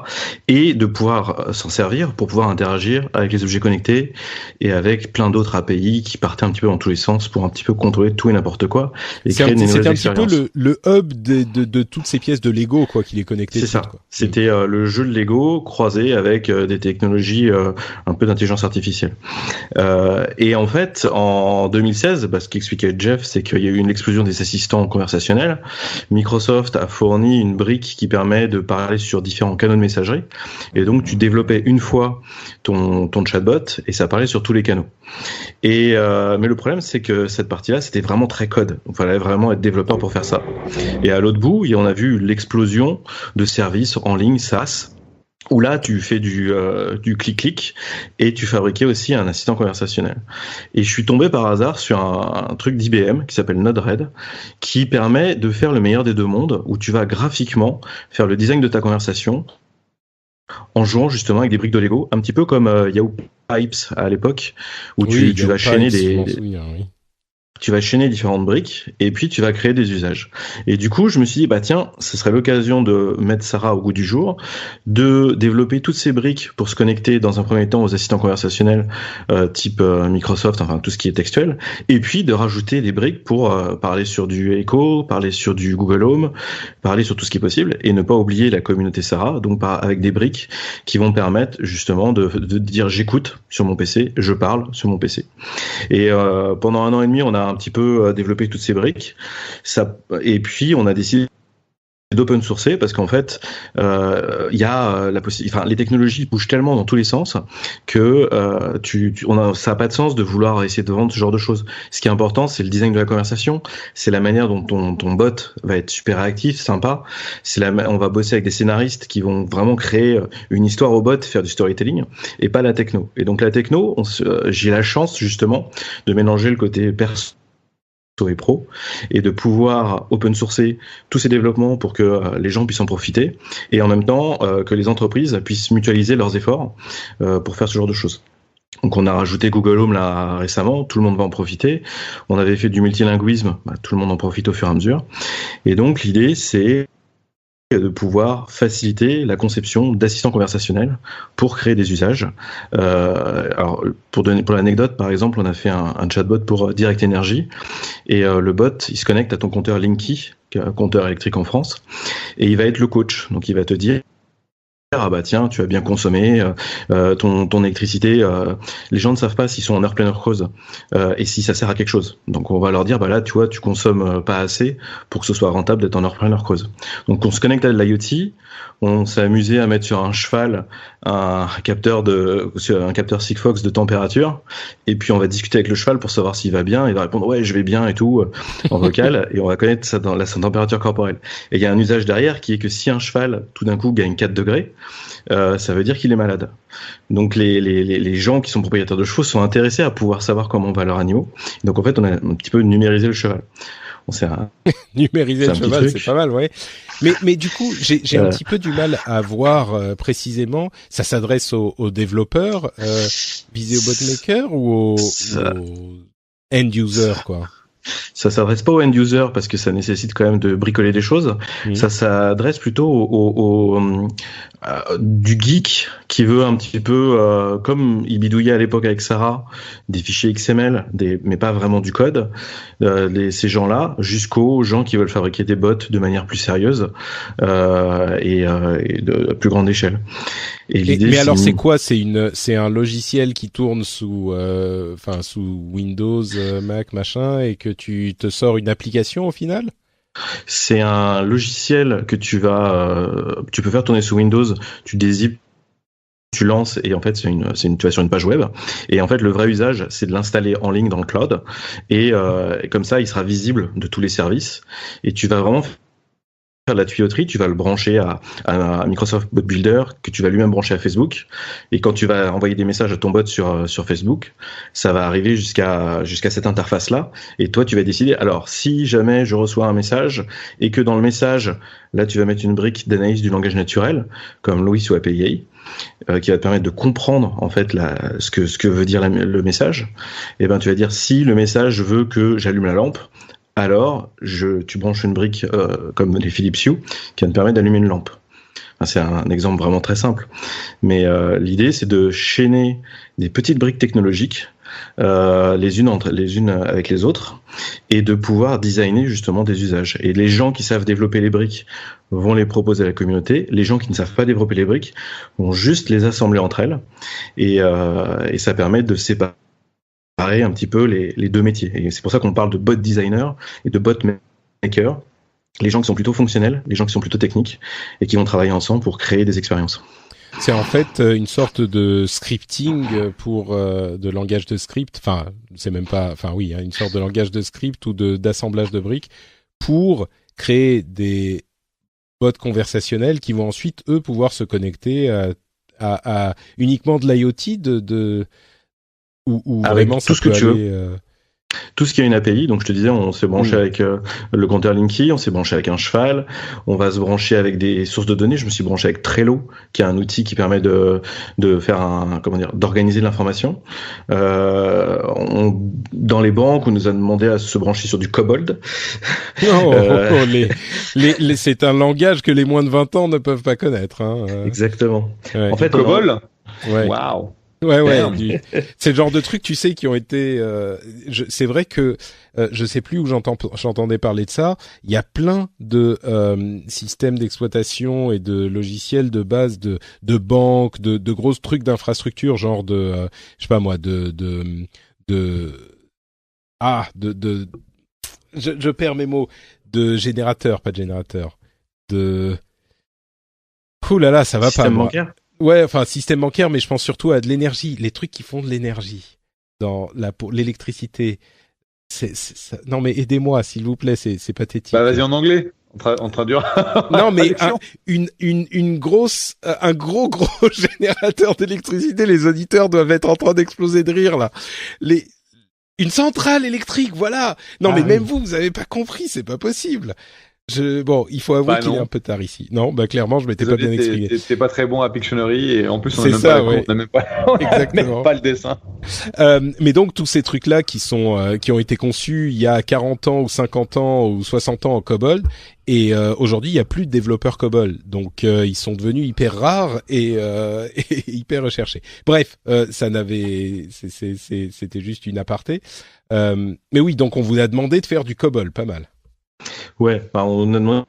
et de pouvoir s'en servir pour pouvoir interagir avec les objets connectés et avec plein d'autres API qui partaient un petit peu dans tous les sens pour un petit peu contrôler tout et n'importe quoi et créer des nouvelles expériences. C'était un petit peu le hub de toutes ces pièces de Lego, quoi, qui les connectait. C'est ça. Quoi. C'était le jeu de Lego croisé avec des technologies un peu d'intelligence artificielle. Et en fait, en 2016, ce qu'expliquait Jeff, c'est qu'il y a eu une explosion des assistants conversationnels. Microsoft a fourni une brique qui permet de parler sur différents canaux de messagerie. Et donc, tu développais une fois ton chatbot et ça parlait sur tous les canaux. Et mais le problème, c'est que cette partie-là, c'était vraiment très code. Il fallait vraiment être développeur pour faire ça. Et à l'autre bout, on a vu l'explosion de services en ligne SaaS, où là, tu fais du clic-clic et tu fabriquais aussi un assistant conversationnel. Et je suis tombé par hasard sur un truc d'IBM qui s'appelle Node-RED, qui permet de faire le meilleur des deux mondes, où tu vas graphiquement faire le design de ta conversation en jouant justement avec des briques de Lego, un petit peu comme Yahoo Pipes à l'époque, où tu vas chaîner tu vas chaîner différentes briques et puis tu vas créer des usages. Et du coup, je me suis dit, tiens, ce serait l'occasion de mettre Sarah au goût du jour, de développer toutes ces briques pour se connecter dans un premier temps aux assistants conversationnels type Microsoft, enfin tout ce qui est textuel, et puis de rajouter des briques pour parler sur du Echo, parler sur du Google Home, parler sur tout ce qui est possible, et ne pas oublier la communauté Sarah, donc avec des briques qui vont permettre justement de dire j'écoute sur mon PC, je parle sur mon PC. Et pendant 1 an et demi, on a un petit peu développé toutes ces briques. Et puis, on a décidé d'open sourcer parce qu'en fait, il y a la possibilité. Enfin, les technologies bougent tellement dans tous les sens que ça a pas de sens de vouloir essayer de vendre ce genre de choses. Ce qui est important, c'est le design de la conversation, c'est la manière dont ton bot va être super réactif, sympa. On va bosser avec des scénaristes qui vont vraiment créer une histoire au bot, faire du storytelling, et pas la techno. Et donc la techno, j'ai la chance justement de mélanger le côté perso et pro, et de pouvoir open sourcer tous ces développements pour que les gens puissent en profiter, et en même temps que les entreprises puissent mutualiser leurs efforts pour faire ce genre de choses. Donc on a rajouté Google Home là récemment, tout le monde va en profiter. On avait fait du multilinguisme, tout le monde en profite au fur et à mesure. Et donc l'idée, c'est de pouvoir faciliter la conception d'assistants conversationnels pour créer des usages. Alors pour l'anecdote, par exemple, on a fait un chatbot pour Direct Energy, et le bot, il se connecte à ton compteur Linky, qui est un compteur électrique en France, et il va être le coach. Donc il va te dire, tiens, tu as bien consommé ton électricité. Les gens ne savent pas s'ils sont en heure pleine, heure creuse, et si ça sert à quelque chose. Donc on va leur dire, là, tu vois, tu consommes pas assez pour que ce soit rentable d'être en heure pleine, heure creuse. Donc on se connecte à de l'IoT. On s'est amusé à mettre sur un cheval un capteur Sigfox de température, et puis on va discuter avec le cheval pour savoir s'il va bien. Il va répondre ouais, je vais bien et tout en vocal, et on va connaître ça dans sa température corporelle. Et il y a un usage derrière qui est que si un cheval tout d'un coup gagne 4 degrés, ça veut dire qu'il est malade. Donc les gens qui sont propriétaires de chevaux sont intéressés à pouvoir savoir comment va leurs animaux. Donc en fait, on a un petit peu numérisé le cheval. Numériser le cheval, c'est pas mal, ouais. Mais du coup, j'ai un petit peu du mal à voir précisément. Ça s'adresse aux développeurs, Viseo Bot Maker, ou aux end users, quoi. Ça s'adresse pas aux end users parce que ça nécessite quand même de bricoler des choses. Ça s'adresse plutôt du geek qui veut un petit peu, comme il bidouillait à l'époque avec Sarah, des fichiers XML, mais pas vraiment du code. Ces gens-là, jusqu'aux gens qui veulent fabriquer des bots de manière plus sérieuse et de plus grande échelle. Mais alors c'est quoi? C'est un logiciel qui tourne sous Windows, Mac, machin, et que tu te sors une application au final? C'est un logiciel que tu peux faire tourner sous Windows. Tu dézippes tu lances et en fait tu vas sur une page web et en fait le vrai usage c'est de l'installer en ligne dans le cloud et comme ça il sera visible de tous les services et tu vas vraiment faire de la tuyauterie, tu vas le brancher à Microsoft Bot Builder que tu vas lui-même brancher à Facebook et quand tu vas envoyer des messages à ton bot sur Facebook, ça va arriver jusqu'à cette interface là et toi tu vas décider alors si jamais je reçois un message et que dans le message là tu vas mettre une brique d'analyse du langage naturel comme Louis ou API qui va te permettre de comprendre en fait ce que veut dire le message et ben tu vas dire si le message veut que j'allume la lampe alors tu branches une brique comme les Philips Hue qui va te permettre d'allumer une lampe. Enfin, c'est un exemple vraiment très simple. Mais l'idée, c'est de chaîner des petites briques technologiques les unes avec les autres et de pouvoir designer justement des usages. Et les gens qui savent développer les briques vont les proposer à la communauté. Les gens qui ne savent pas développer les briques vont juste les assembler entre elles et ça permet de séparer un petit peu les deux métiers. Et c'est pour ça qu'on parle de bot designer et de bot maker. Les gens qui sont plutôt fonctionnels, les gens qui sont plutôt techniques et qui vont travailler ensemble pour créer des expériences. C'est en fait une sorte de scripting pour de langage de script. Enfin, c'est même pas. Enfin, oui, hein, une sorte de langage de script ou d'assemblage de briques pour créer des bots conversationnels qui vont ensuite eux pouvoir se connecter à uniquement de l'IoT ou avec vraiment tout ce que tu veux. Tout ce qui a une API, donc je te disais, on s'est branché avec le compteur Linky, on s'est branché avec un cheval, on va se brancher avec des sources de données. Je me suis branché avec Trello, qui est un outil qui permet de faire d'organiser l'information. Dans les banques, on nous a demandé à se brancher sur du Cobol. C'est un langage que les moins de 20 ans ne peuvent pas connaître. Hein. Exactement. Ouais. En fait, Cobol. Ouais. Waouh. Ouais. C'est le genre de trucs, tu sais, qui ont été. C'est vrai que je sais plus où j'entendais parler de ça. Il y a plein de systèmes d'exploitation et de logiciels de base de banques, de gros trucs d'infrastructure, genre je sais pas moi, je perds mes mots, de générateur, pas de générateur, ouh là là, ça va pas. Bancaire. Ouais, enfin système bancaire, mais je pense surtout à de l'énergie, les trucs qui font de l'énergie pour l'électricité. Non mais aidez-moi s'il vous plaît, c'est pathétique. Bah vas-y en anglais, on traduira. Non mais un gros générateur d'électricité, les auditeurs doivent être en train d'exploser de rire là. Une centrale électrique, voilà. Non mais même vous avez pas compris, c'est pas possible. Il faut avouer qu'il est un peu tard ici. Non, clairement, je m'étais pas bien exprimé. T'es pas très bon à Pictionary et en plus on n'a même pas le dessin. Mais donc tous ces trucs-là qui ont été conçus il y a 40 ans ou 50 ans ou 60 ans en COBOL et aujourd'hui il y a plus de développeurs COBOL. Donc ils sont devenus hyper rares et hyper recherchés. Bref, c'était juste une aparté. Mais oui, donc on vous a demandé de faire du COBOL, pas mal. Ouais, on a demandé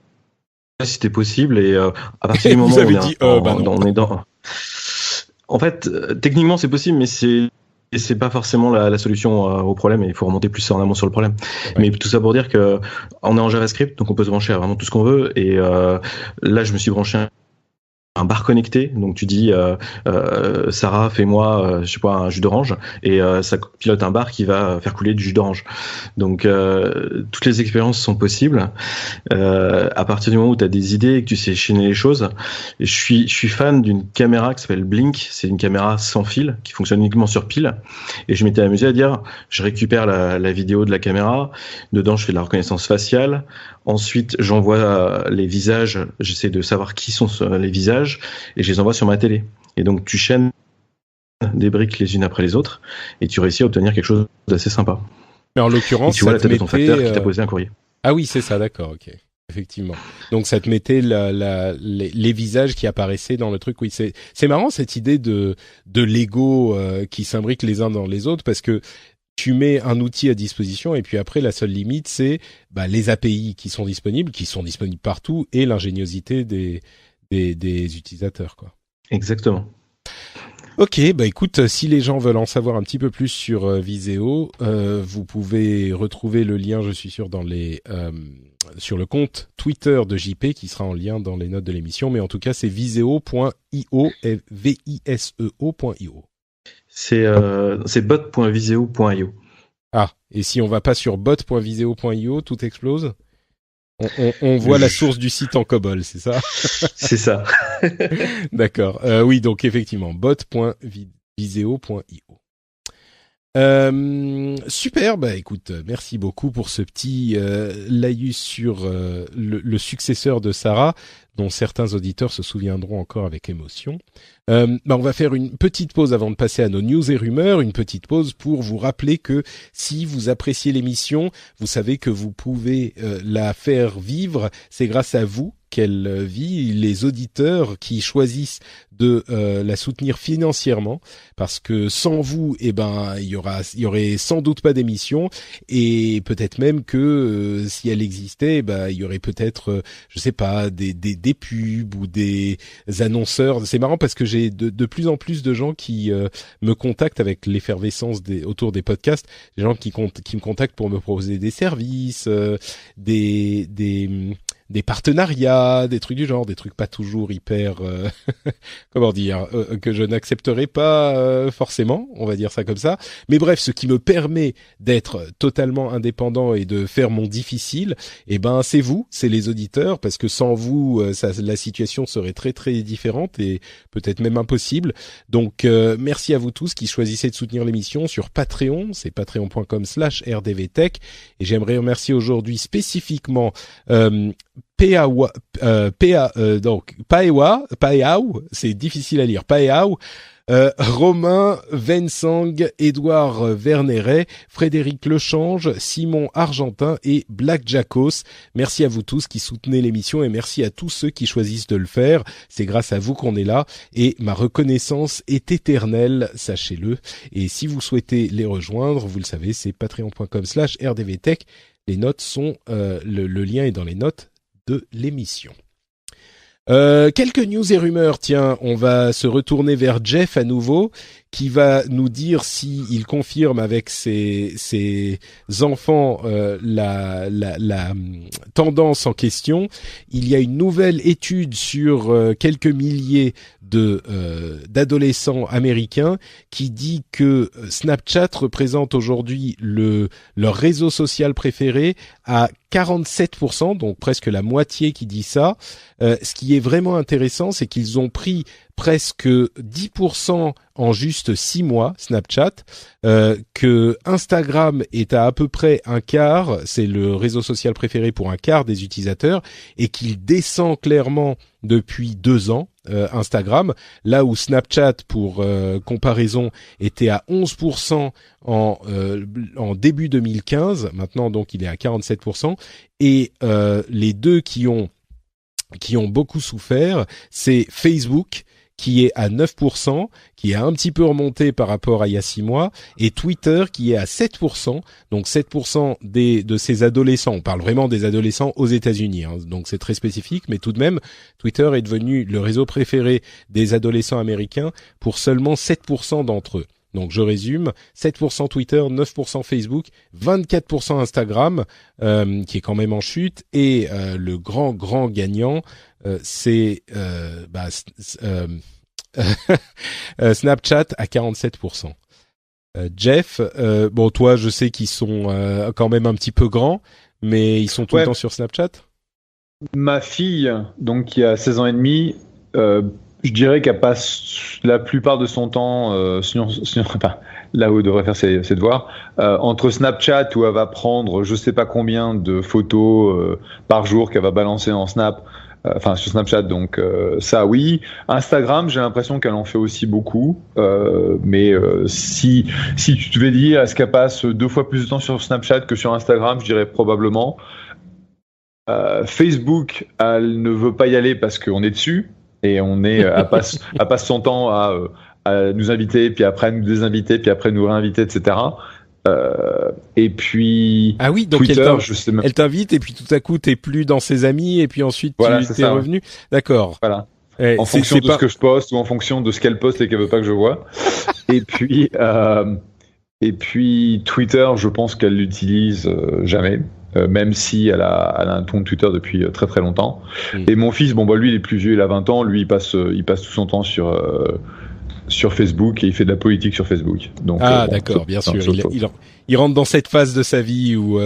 si c'était possible et à partir du moment où on est dans. En fait, techniquement c'est possible, mais c'est pas forcément la solution au problème et il faut remonter plus en amont sur le problème. Ouais. Mais tout ça pour dire que on est en JavaScript, donc on peut se brancher à vraiment tout ce qu'on veut et là je me suis branché un bar connecté, donc tu dis Sarah fais-moi je sais pas un jus d'orange et ça pilote un bar qui va faire couler du jus d'orange. Donc toutes les expériences sont possibles à partir du moment où tu as des idées et que tu sais chaîner les choses. Et je suis fan d'une caméra qui s'appelle Blink, c'est une caméra sans fil qui fonctionne uniquement sur pile et je m'étais amusé à dire je récupère la vidéo de la caméra, dedans je fais de la reconnaissance faciale, ensuite j'envoie les visages, j'essaie de savoir qui sont les visages et je les envoie sur ma télé. Et donc tu chaînes des briques les unes après les autres et tu réussis à obtenir quelque chose d'assez sympa. Mais en l'occurrence, tu vois la tête de ton facteur qui t'a posé un courrier. Ah oui, c'est ça, d'accord, ok. Effectivement. Donc ça te mettait les visages qui apparaissaient dans le truc. Oui, c'est marrant cette idée de Lego qui s'imbriquent les uns dans les autres parce que tu mets un outil à disposition et puis après la seule limite c'est les API qui sont disponibles partout et l'ingéniosité des utilisateurs quoi. Exactement. Ok, écoute, si les gens veulent en savoir un petit peu plus sur Viséo, vous pouvez retrouver le lien, je suis sûr, dans les sur le compte Twitter de JP qui sera en lien dans les notes de l'émission. Mais en tout cas, c'est viseo.io, viseo.io. C'est bot.viseo.io. Ah, et si on va pas sur bot.viseo.io, tout explose? On voit la source du site en COBOL, c'est ça? C'est ça. D'accord. Oui, donc effectivement, bot.viseo.io. Super, bah écoute, merci beaucoup pour ce petit laïus sur le successeur de Sarah, dont certains auditeurs se souviendront encore avec émotion. On va faire une petite pause avant de passer à nos news et rumeurs, une petite pause pour vous rappeler que si vous appréciez l'émission, vous savez que vous pouvez la faire vivre, c'est grâce à vous qu'elle vit, les auditeurs qui choisissent de la soutenir financièrement, parce que sans vous, il y aurait sans doute pas d'émission, et peut-être même que si elle existait, il y aurait peut-être, je sais pas, des pubs ou des annonceurs. C'est marrant parce que j'ai de plus en plus de gens qui me contactent avec l'effervescence autour des podcasts, des gens qui me contactent pour me proposer des services, des partenariats, des trucs du genre, des trucs pas toujours hyper, comment dire, que je n'accepterai pas forcément, on va dire ça comme ça. Mais bref, ce qui me permet d'être totalement indépendant et de faire mon difficile, c'est vous, c'est les auditeurs, parce que sans vous, la situation serait très très différente et peut-être même impossible. Donc merci à vous tous qui choisissez de soutenir l'émission sur Patreon, c'est patreon.com/rdvtech, et j'aimerais remercier aujourd'hui spécifiquement Paeawa, c'est difficile à lire, Paeaw, Romain Vensang, Édouard Verneret, Frédéric Lechange, Simon Argentin et Black Jackos. Merci à vous tous qui soutenez l'émission et merci à tous ceux qui choisissent de le faire. C'est grâce à vous qu'on est là et ma reconnaissance est éternelle, sachez-le. Et si vous souhaitez les rejoindre, vous le savez, c'est patreon.com/rdvtech. Les notes sont, le lien est dans les notes de l'émission. Quelques news et rumeurs. Tiens, on va se retourner vers Jeff à nouveau, qui va nous dire si il confirme avec ses enfants la tendance en question. Il y a une nouvelle étude sur quelques milliers d'adolescents américains qui dit que Snapchat représente aujourd'hui leur réseau social préféré à 47%, donc presque la moitié qui dit ça. Ce qui est vraiment intéressant, c'est qu'ils ont pris presque 10% en juste 6 mois, Snapchat, que Instagram est à peu près un quart, c'est le réseau social préféré pour un quart des utilisateurs, et qu'il descend clairement depuis 2 ans, Instagram, là où Snapchat, pour comparaison, était à 11% en début 2015, maintenant donc il est à 47%, et les deux qui ont beaucoup souffert, c'est Facebook, qui est à 9%, qui est un petit peu remonté par rapport à il y a 6 mois, et Twitter qui est à 7%, donc 7% de ces adolescents, on parle vraiment des adolescents aux États-Unis, hein, donc c'est très spécifique, mais tout de même, Twitter est devenu le réseau préféré des adolescents américains pour seulement 7% d'entre eux. Donc je résume, 7% Twitter, 9% Facebook, 24% Instagram, qui est quand même en chute, et le grand gagnant, c'est Snapchat à 47%. Jeff, bon toi je sais qu'ils sont quand même un petit peu grands, mais ils sont tout le temps sur Snapchat. Ma fille, donc qui a 16 ans et demi, je dirais qu'elle passe la plupart de son temps, là où elle devrait faire ses devoirs, entre Snapchat où elle va prendre je sais pas combien de photos par jour qu'elle va balancer en Snap, sur Snapchat, donc ça oui. Instagram, j'ai l'impression qu'elle en fait aussi beaucoup, mais si tu devais dire est-ce qu'elle passe 2 fois plus de temps sur Snapchat que sur Instagram, je dirais probablement. Facebook, elle ne veut pas y aller parce qu'on est dessus. Et elle passe son temps à nous inviter, puis après à nous désinviter, puis après nous réinviter, etc. Et puis ah oui, donc Twitter, elle t'invite et puis tout à coup t'es plus dans ses amis et puis ensuite voilà, tu t'es revenu. Ouais. D'accord. Voilà. En fonction de ce que je poste ou en fonction de ce qu'elle poste et qu'elle veut pas que je vois. Et puis Twitter, je pense qu'elle l'utilise jamais. même si elle a un compte Twitter depuis très très longtemps. Et mon fils, lui il est plus vieux, il a 20 ans, lui il passe tout son temps sur Facebook et il fait de la politique sur Facebook. Donc, d'accord, bien sûr. Il rentre dans cette phase de sa vie où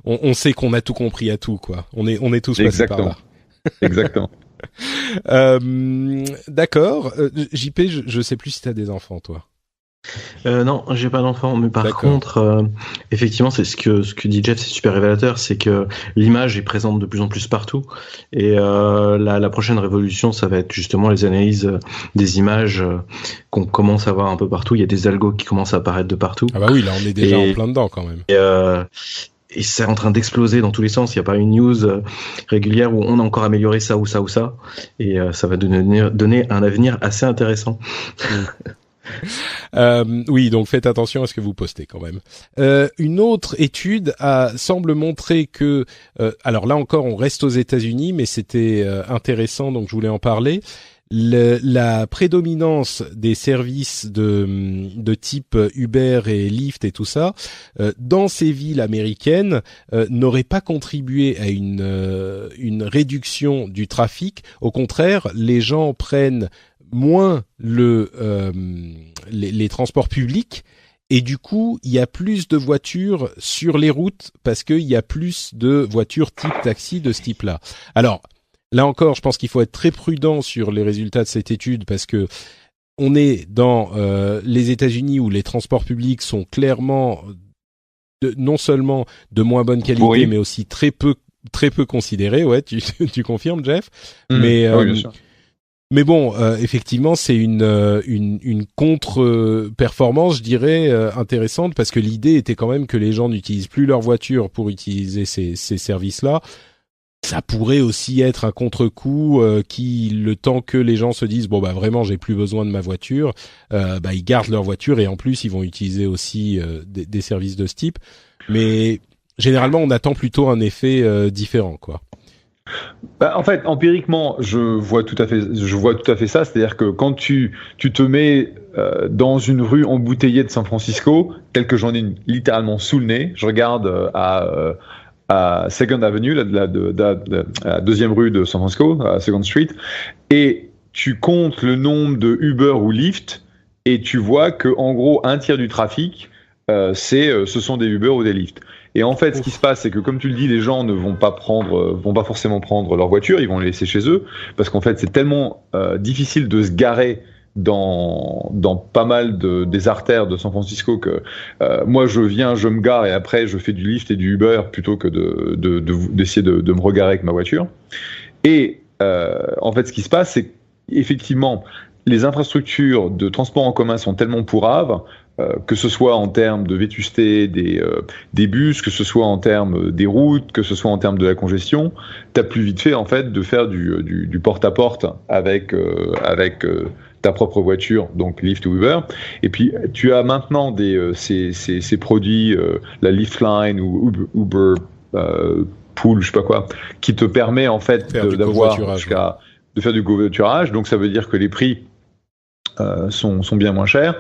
on sait qu'on a tout compris à tout, quoi. On est tous passés par là. Exactement. D'accord. JP, je sais plus si t'as des enfants, toi. Non, j'ai pas d'enfant, mais par contre, effectivement, c'est ce que dit Jeff, c'est super révélateur, c'est que l'image est présente de plus en plus partout, et la prochaine révolution, ça va être justement les analyses des images qu'on commence à voir un peu partout. Il y a des algos qui commencent à apparaître de partout. Ah bah oui, là on est déjà en plein dedans quand même. Et c'est en train d'exploser dans tous les sens. Il n'y a pas une news régulière où on a encore amélioré ça ou ça ou ça, et ça va donner un avenir assez intéressant. Oui, donc faites attention à ce que vous postez quand même. Une autre étude semble montrer que, alors là encore, on reste aux États-Unis, mais c'était intéressant, donc je voulais en parler. La prédominance des services de type Uber et Lyft et tout ça dans ces villes américaines n'aurait pas contribué à une réduction du trafic. Au contraire, les gens prennent moins les transports publics et du coup il y a plus de voitures sur les routes parce qu'il y a plus de voitures type taxi de ce type-là. Alors là encore, je pense qu'il faut être très prudent sur les résultats de cette étude parce que on est dans les États-Unis où les transports publics sont clairement non seulement de moins bonne qualité mais aussi très peu considérés. Ouais, tu confirmes, Jeff? Mais oui, bien sûr. Mais bon, effectivement, c'est une contre-performance, je dirais, intéressante, parce que l'idée était quand même que les gens n'utilisent plus leur voiture pour utiliser ces services-là. Ça pourrait aussi être un contre-coup qui, le temps que les gens se disent bon bah vraiment j'ai plus besoin de ma voiture, ils gardent leur voiture et en plus ils vont utiliser aussi des services de ce type. Mais généralement, on attend plutôt un effet différent, quoi. En fait, empiriquement, je vois tout à fait ça. C'est-à-dire que quand tu te mets dans une rue embouteillée de San Francisco, telle que j'en ai littéralement sous le nez, je regarde à Second Avenue, la deuxième rue de San Francisco, à Second Street, et tu comptes le nombre de Uber ou Lyft, et tu vois que en gros un tiers du trafic, ce sont des Uber ou des Lyft. Et en fait, ce qui se passe, c'est que comme tu le dis, les gens ne vont pas forcément prendre leur voiture, ils vont les laisser chez eux, parce qu'en fait, c'est tellement difficile de se garer dans pas mal des artères de San Francisco que moi je me gare et après je fais du Lyft et du Uber plutôt que d'essayer de me regarer avec ma voiture. Et en fait, ce qui se passe, c'est qu'effectivement, les infrastructures de transport en commun sont tellement pourraves, que ce soit en termes de vétusté des bus, que ce soit en termes des routes, que ce soit en termes de la congestion, t'as plus vite fait en fait de faire du porte-à-porte avec ta propre voiture, donc Lyft ou Uber. Et puis tu as maintenant ces produits, la Lyft Line ou Uber Pool, je sais pas quoi, qui te permet en fait de faire du covoiturage. Donc ça veut dire que les prix sont bien moins chers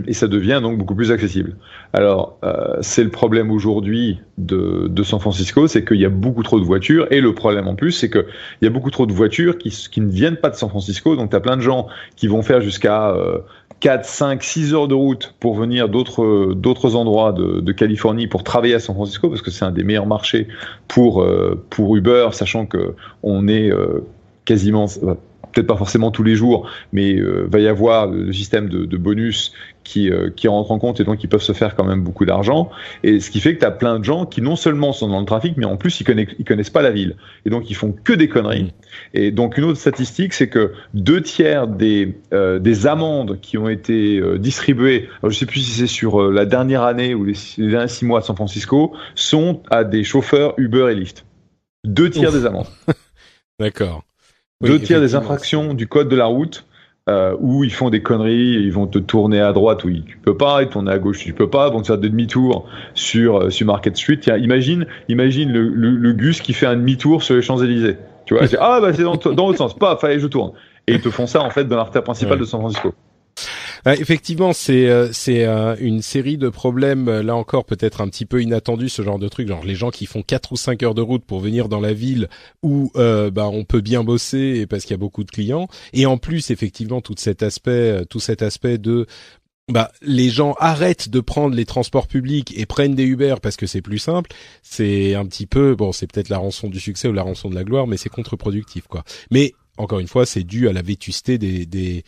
et ça devient donc beaucoup plus accessible. Alors c'est le problème aujourd'hui de San Francisco, c'est qu'il y a beaucoup trop de voitures, et le problème en plus c'est qu'il y a beaucoup trop de voitures qui ne viennent pas de San Francisco, donc tu as plein de gens qui vont faire jusqu'à 4, 5, 6 heures de route pour venir d'autres endroits de Californie pour travailler à San Francisco, parce que c'est un des meilleurs marchés pour Uber, sachant que on est quasiment, peut-être pas forcément tous les jours, mais va y avoir le système de bonus qui rentre en compte, et donc ils peuvent se faire quand même beaucoup d'argent. Et ce qui fait que tu as plein de gens qui non seulement sont dans le trafic, mais en plus ils connaissent pas la ville, et donc ils font que des conneries. Et donc une autre statistique, c'est que 2/3 des amendes qui ont été distribuées, alors je sais plus si c'est sur la dernière année ou les derniers 6 mois à San Francisco, sont à des chauffeurs Uber et Lyft. 2/3 des amendes. D'accord. 2/3 des infractions du code de la route où ils font des conneries, ils vont te tourner à droite où tu peux pas, et tourner à gauche tu peux pas, vont te faire des demi-tours sur Market Street. Tiens, imagine le Gus qui fait un demi-tour sur les Champs-Élysées. Tu vois, c'est dans l'autre sens, pas, fallait que je tourne. Et ils te font ça en fait dans l'artère principale de San Francisco. Effectivement, c'est une série de problèmes, là encore peut-être un petit peu inattendus, ce genre de truc, genre les gens qui font 4 ou 5 heures de route pour venir dans la ville où on peut bien bosser parce qu'il y a beaucoup de clients, et en plus effectivement tout cet aspect de les gens arrêtent de prendre les transports publics et prennent des Uber parce que c'est plus simple. C'est un petit peu, c'est peut-être la rançon du succès ou la rançon de la gloire, mais c'est contre-productif, quoi. Mais encore une fois, c'est dû à la vétusté des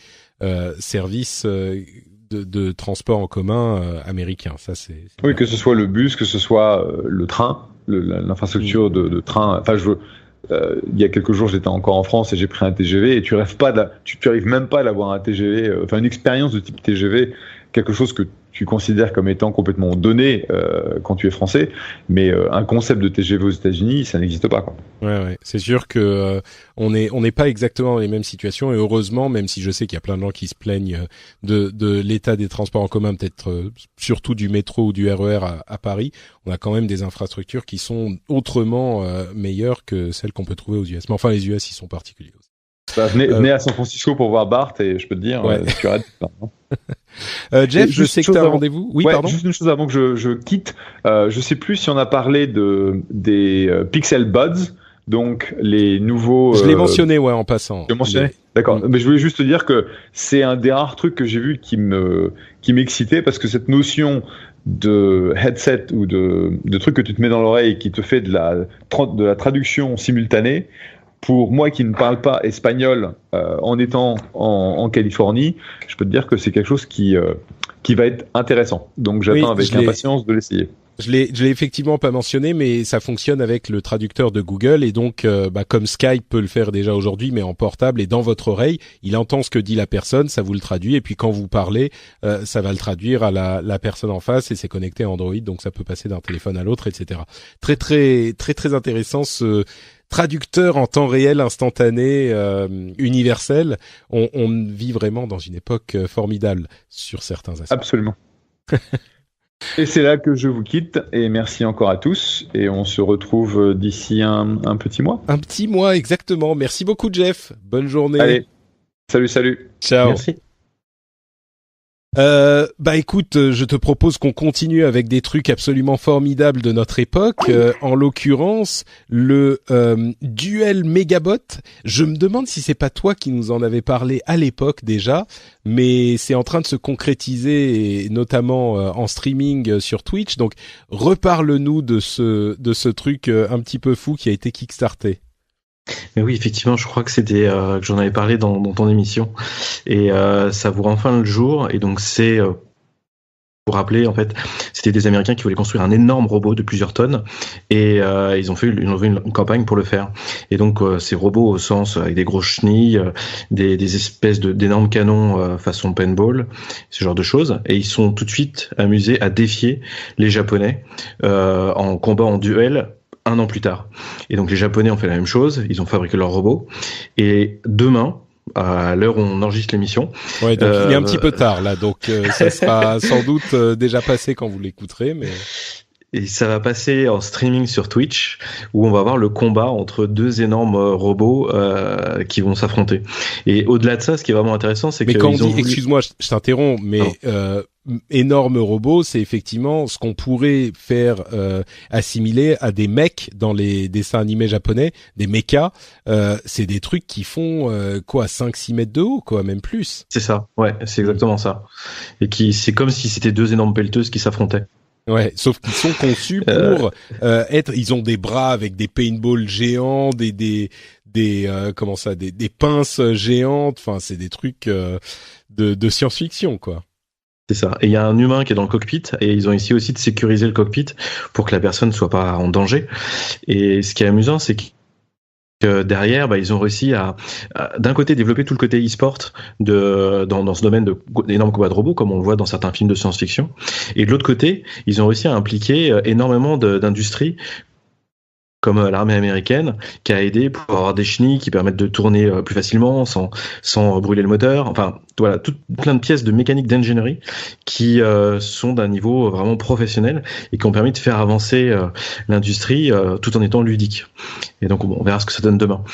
services de transport en commun américains. Ça, c'est oui, que ce soit le bus, que ce soit le train, l'infrastructure de train. Enfin, il y a quelques jours, j'étais encore en France et j'ai pris un TGV, et tu arrives même pas à avoir un TGV, une expérience de type TGV, quelque chose que tu considères comme étant complètement donné quand tu es français, mais un concept de TGV aux États-Unis, ça n'existe pas, quoi. Ouais, c'est sûr que on n'est pas exactement dans les mêmes situations, et heureusement, même si je sais qu'il y a plein de gens qui se plaignent de l'état des transports en commun, peut-être surtout du métro ou du RER à Paris, on a quand même des infrastructures qui sont autrement meilleures que celles qu'on peut trouver aux US. Mais enfin, les US, ils sont particuliers aussi. Venez à San Francisco pour voir Bart, et je peux te dire, tu arrêtes. Jeff, je sais que tu as un rendez-vous. Oui, pardon. Juste une chose avant que je quitte. Je sais plus si on a parlé des Pixel Buds, donc les nouveaux. Je l'ai mentionné, en passant. Je l'ai mentionné. D'accord. Mais je voulais juste te dire que c'est un des rares trucs que j'ai vu qui m'excitait, parce que cette notion de headset ou de truc que tu te mets dans l'oreille et qui te fait de la traduction simultanée. Pour moi qui ne parle pas espagnol, en étant en Californie, je peux te dire que c'est quelque chose qui va être intéressant. Donc j'attends avec impatience de l'essayer. Je l'ai effectivement pas mentionné, mais ça fonctionne avec le traducteur de Google, et donc comme Skype peut le faire déjà aujourd'hui, mais en portable et dans votre oreille, il entend ce que dit la personne, ça vous le traduit, et puis quand vous parlez, ça va le traduire à la personne en face, et c'est connecté à Android, donc ça peut passer d'un téléphone à l'autre, etc. Très très très très intéressant ce traducteur en temps réel, instantané, universel. On vit vraiment dans une époque formidable sur certains aspects. Absolument. Et c'est là que je vous quitte, et merci encore à tous, et on se retrouve d'ici un petit mois. Un petit mois, exactement. Merci beaucoup, Jeff. Bonne journée. Allez, salut. Ciao. Merci. Écoute, je te propose qu'on continue avec des trucs absolument formidables de notre époque. En l'occurrence, le duel Megabot. Je me demande si c'est pas toi qui nous en avais parlé à l'époque déjà, mais c'est en train de se concrétiser, et notamment en streaming sur Twitch. Donc, reparle-nous de ce truc un petit peu fou qui a été kickstarté. Mais oui, effectivement, je crois que c'était que j'en avais parlé dans ton émission, et ça vous rend enfin le jour. Et donc c'est pour rappeler, en fait, c'était des Américains qui voulaient construire un énorme robot de plusieurs tonnes, et ils ont fait une campagne pour le faire. Et donc ces robots au sens avec des grosses chenilles, des espèces d'énormes canons façon paintball, ce genre de choses. Et ils sont tout de suite amusés à défier les Japonais en combat, en duel, 1 an plus tard. Et donc les Japonais ont fait la même chose, ils ont fabriqué leur robot, et demain, à l'heure où on enregistre l'émission... Ouais, donc il est un petit peu tard là, donc ça sera sans doute déjà passé quand vous l'écouterez, mais... Et ça va passer en streaming sur Twitch, où on va voir le combat entre 2 énormes robots qui vont s'affronter. Et au-delà de ça, ce qui est vraiment intéressant, c'est que... Mais quand on dit, excuse-moi, je t'interromps, mais énorme robot, c'est effectivement ce qu'on pourrait faire assimiler à des mechs dans les dessins animés japonais, des mechas. C'est des trucs qui font 5-6 mètres de haut, quoi, même plus. C'est ça, ouais, c'est exactement ça. Et c'est comme si c'était 2 énormes pelleteuses qui s'affrontaient. Ouais, sauf qu'ils sont conçus pour ils ont des bras avec des paintballs géants, des pinces géantes, enfin c'est des trucs de science-fiction, quoi. C'est ça. Et il y a un humain qui est dans le cockpit, et ils ont essayé aussi de sécuriser le cockpit pour que la personne soit pas en danger. Et ce qui est amusant, c'est que derrière, ils ont réussi à d'un côté développer tout le côté e-sport dans ce domaine d'énormes combats de robots, comme on le voit dans certains films de science-fiction. Et de l'autre côté, ils ont réussi à impliquer énormément d'industries, comme l'armée américaine, qui a aidé pour avoir des chenilles qui permettent de tourner plus facilement, sans brûler le moteur. Enfin, voilà, plein de pièces de mécanique d'ingénierie qui sont d'un niveau vraiment professionnel, et qui ont permis de faire avancer l'industrie tout en étant ludique. Et donc, on verra ce que ça donne demain.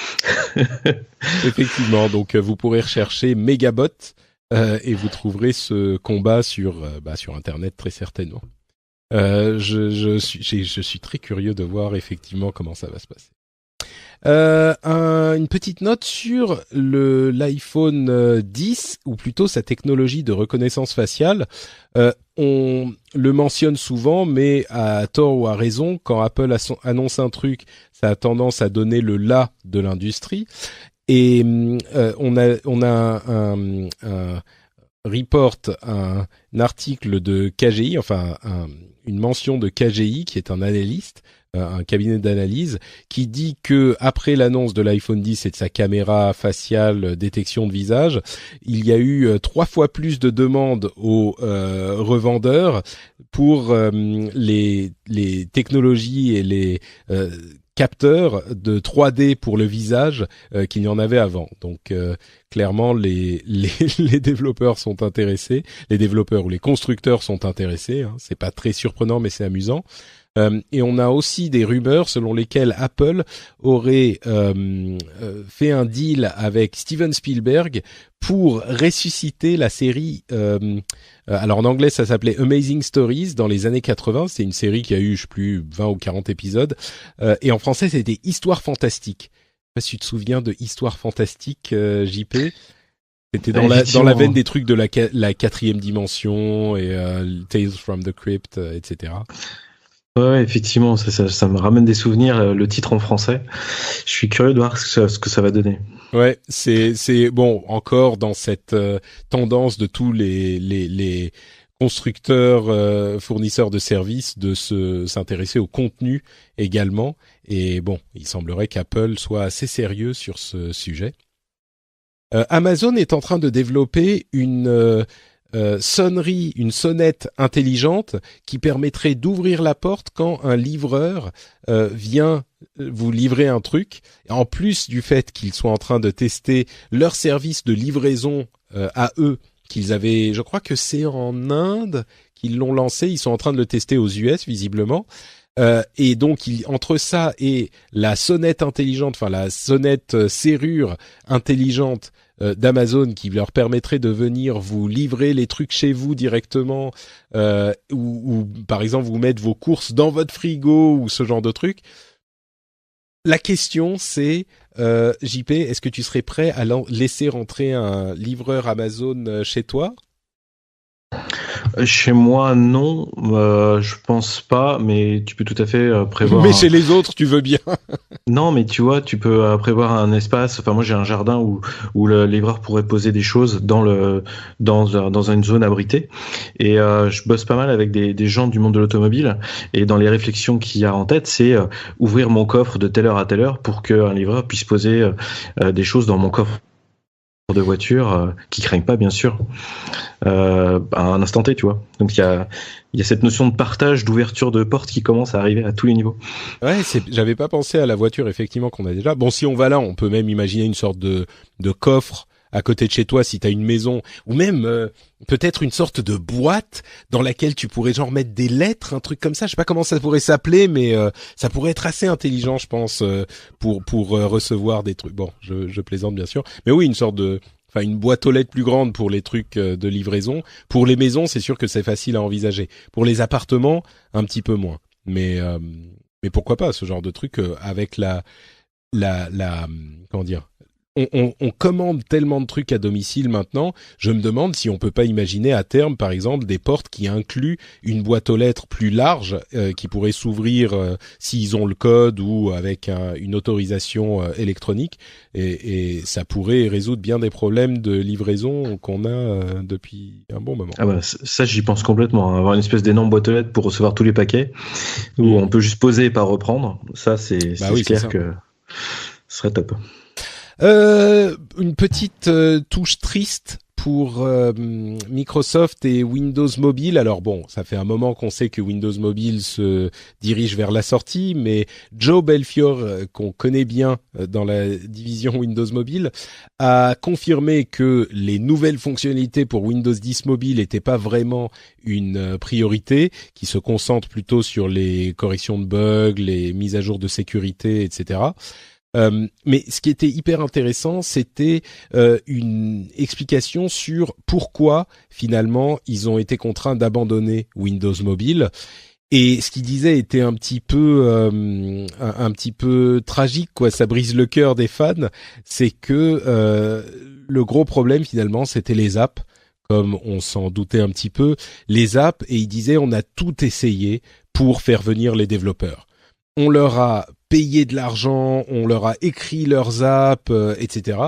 Effectivement, donc vous pourrez rechercher Megabot et vous trouverez ce combat sur Internet très certainement. Je suis très curieux de voir effectivement comment ça va se passer. Une petite note sur l'iPhone 10, ou plutôt sa technologie de reconnaissance faciale. On le mentionne souvent, mais à tort ou à raison, quand Apple annonce un truc, ça a tendance à donner le là de l'industrie. Et on a un report, un article de KGI, enfin une mention de KGI, qui est un analyste, un cabinet d'analyse, qui dit que après l'annonce de l'iPhone 10 et de sa caméra faciale détection de visage, il y a eu 3 fois plus de demandes aux revendeurs pour les technologies et les capteurs de 3D pour le visage qu'il y en avait avant. Donc clairement les développeurs sont intéressés, les développeurs ou les constructeurs sont intéressés, hein. C'est pas très surprenant mais c'est amusant. Et on a aussi des rumeurs selon lesquelles Apple aurait fait un deal avec Steven Spielberg pour ressusciter la série. Alors en anglais ça s'appelait Amazing Stories dans les années 80. C'est une série qui a eu je sais plus 20 ou 40 épisodes. Et en français c'était Histoire fantastique. Je sais pas si tu te souviens de Histoire fantastique, JP. C'était dans la veine des trucs de la 4e dimension et Tales from the Crypt, etc. Ouais, effectivement, ça me ramène des souvenirs, le titre en français. Je suis curieux de voir ce que ça va donner. Ouais, c'est bon, encore dans cette tendance de tous les constructeurs, fournisseurs de services de s'intéresser au contenu également. Et bon, il semblerait qu'Apple soit assez sérieux sur ce sujet. Amazon est en train de développer une sonnerie, une sonnette intelligente qui permettrait d'ouvrir la porte quand un livreur vient vous livrer un truc. En plus du fait qu'ils soient en train de tester leur service de livraison à eux, qu'ils avaient, je crois que c'est en Inde qu'ils l'ont lancé, ils sont en train de le tester aux US visiblement. Et donc entre ça et la sonnette intelligente, enfin la sonnette serrure intelligente d'Amazon qui leur permettrait de venir vous livrer les trucs chez vous directement, ou par exemple vous mettre vos courses dans votre frigo ou ce genre de trucs. La question c'est, JP, est-ce que tu serais prêt à laisser rentrer un livreur Amazon chez toi ? Chez moi, non, je pense pas, mais tu peux tout à fait prévoir. Mais chez les autres, tu veux bien. Non, mais tu vois, tu peux prévoir un espace. Enfin, moi, j'ai un jardin où le livreur pourrait poser des choses dans une zone abritée. Et je bosse pas mal avec des gens du monde de l'automobile. Et dans les réflexions qu'il y a en tête, c'est ouvrir mon coffre de telle heure à telle heure pour qu'un livreur puisse poser des choses dans mon coffre de voiture qui craignent pas, bien sûr, à un instant T, tu vois. Donc il y a cette notion de partage, d'ouverture de porte qui commence à arriver à tous les niveaux. Ouais, j'avais pas pensé à la voiture effectivement qu'on a déjà. Bon, si on va là, on peut même imaginer une sorte de coffre à côté de chez toi si t'as une maison, ou même peut-être une sorte de boîte dans laquelle tu pourrais genre mettre des lettres, un truc comme ça. Je sais pas comment ça pourrait s'appeler, mais ça pourrait être assez intelligent, je pense, pour recevoir des trucs. Bon, je plaisante bien sûr, mais oui, une boîte aux lettres plus grande pour les trucs de livraison. Pour les maisons, c'est sûr que c'est facile à envisager. Pour les appartements, un petit peu moins. Mais pourquoi pas ce genre de truc avec la comment dire. On commande tellement de trucs à domicile maintenant, je me demande si on peut pas imaginer à terme, par exemple, des portes qui incluent une boîte aux lettres plus large qui pourrait s'ouvrir s'ils ont le code ou avec une autorisation électronique, et ça pourrait résoudre bien des problèmes de livraison qu'on a depuis un bon moment. Ah bah ça, j'y pense complètement. Avoir une espèce d'énorme boîte aux lettres pour recevoir tous les paquets, où on peut juste poser et pas reprendre. Ça, c'est clair que ce serait top. Une petite touche triste pour Microsoft et Windows Mobile. Alors bon, ça fait un moment qu'on sait que Windows Mobile se dirige vers la sortie, mais Joe Belfiore, qu'on connaît bien dans la division Windows Mobile, a confirmé que les nouvelles fonctionnalités pour Windows 10 Mobile n'étaient pas vraiment une priorité, qui se concentre plutôt sur les corrections de bugs, les mises à jour de sécurité, etc. Mais ce qui était hyper intéressant, c'était une explication sur pourquoi finalement ils ont été contraints d'abandonner Windows Mobile. Et ce qu'il disait était un petit peu tragique, quoi. Ça brise le cœur des fans. C'est que le gros problème finalement, c'était les apps, comme on s'en doutait un petit peu, les apps. Et il disait, on a tout essayé pour faire venir les développeurs. On leur a payé de l'argent, on leur a écrit leurs apps, etc.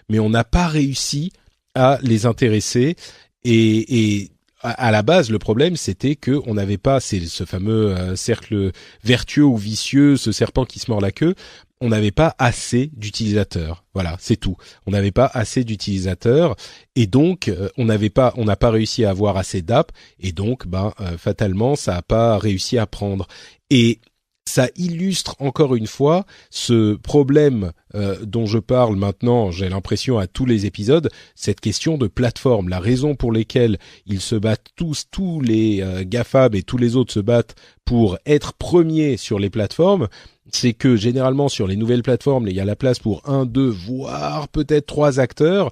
Mais on n'a pas réussi à les intéresser. Et à la base, le problème, c'était que on n'avait pas, c'est ce fameux cercle vertueux ou vicieux, ce serpent qui se mord la queue. On n'avait pas assez d'utilisateurs. Voilà, c'est tout. On n'avait pas assez d'utilisateurs et donc on n'a pas réussi à avoir assez d'apps et donc fatalement, ça n'a pas réussi à prendre. Et ça illustre encore une fois ce problème dont je parle maintenant, j'ai l'impression à tous les épisodes, cette question de plateforme. La raison pour laquelle ils se battent tous les GAFAM et tous les autres se battent pour être premiers sur les plateformes, c'est que généralement sur les nouvelles plateformes, il y a la place pour 1, 2, voire peut-être 3 acteurs.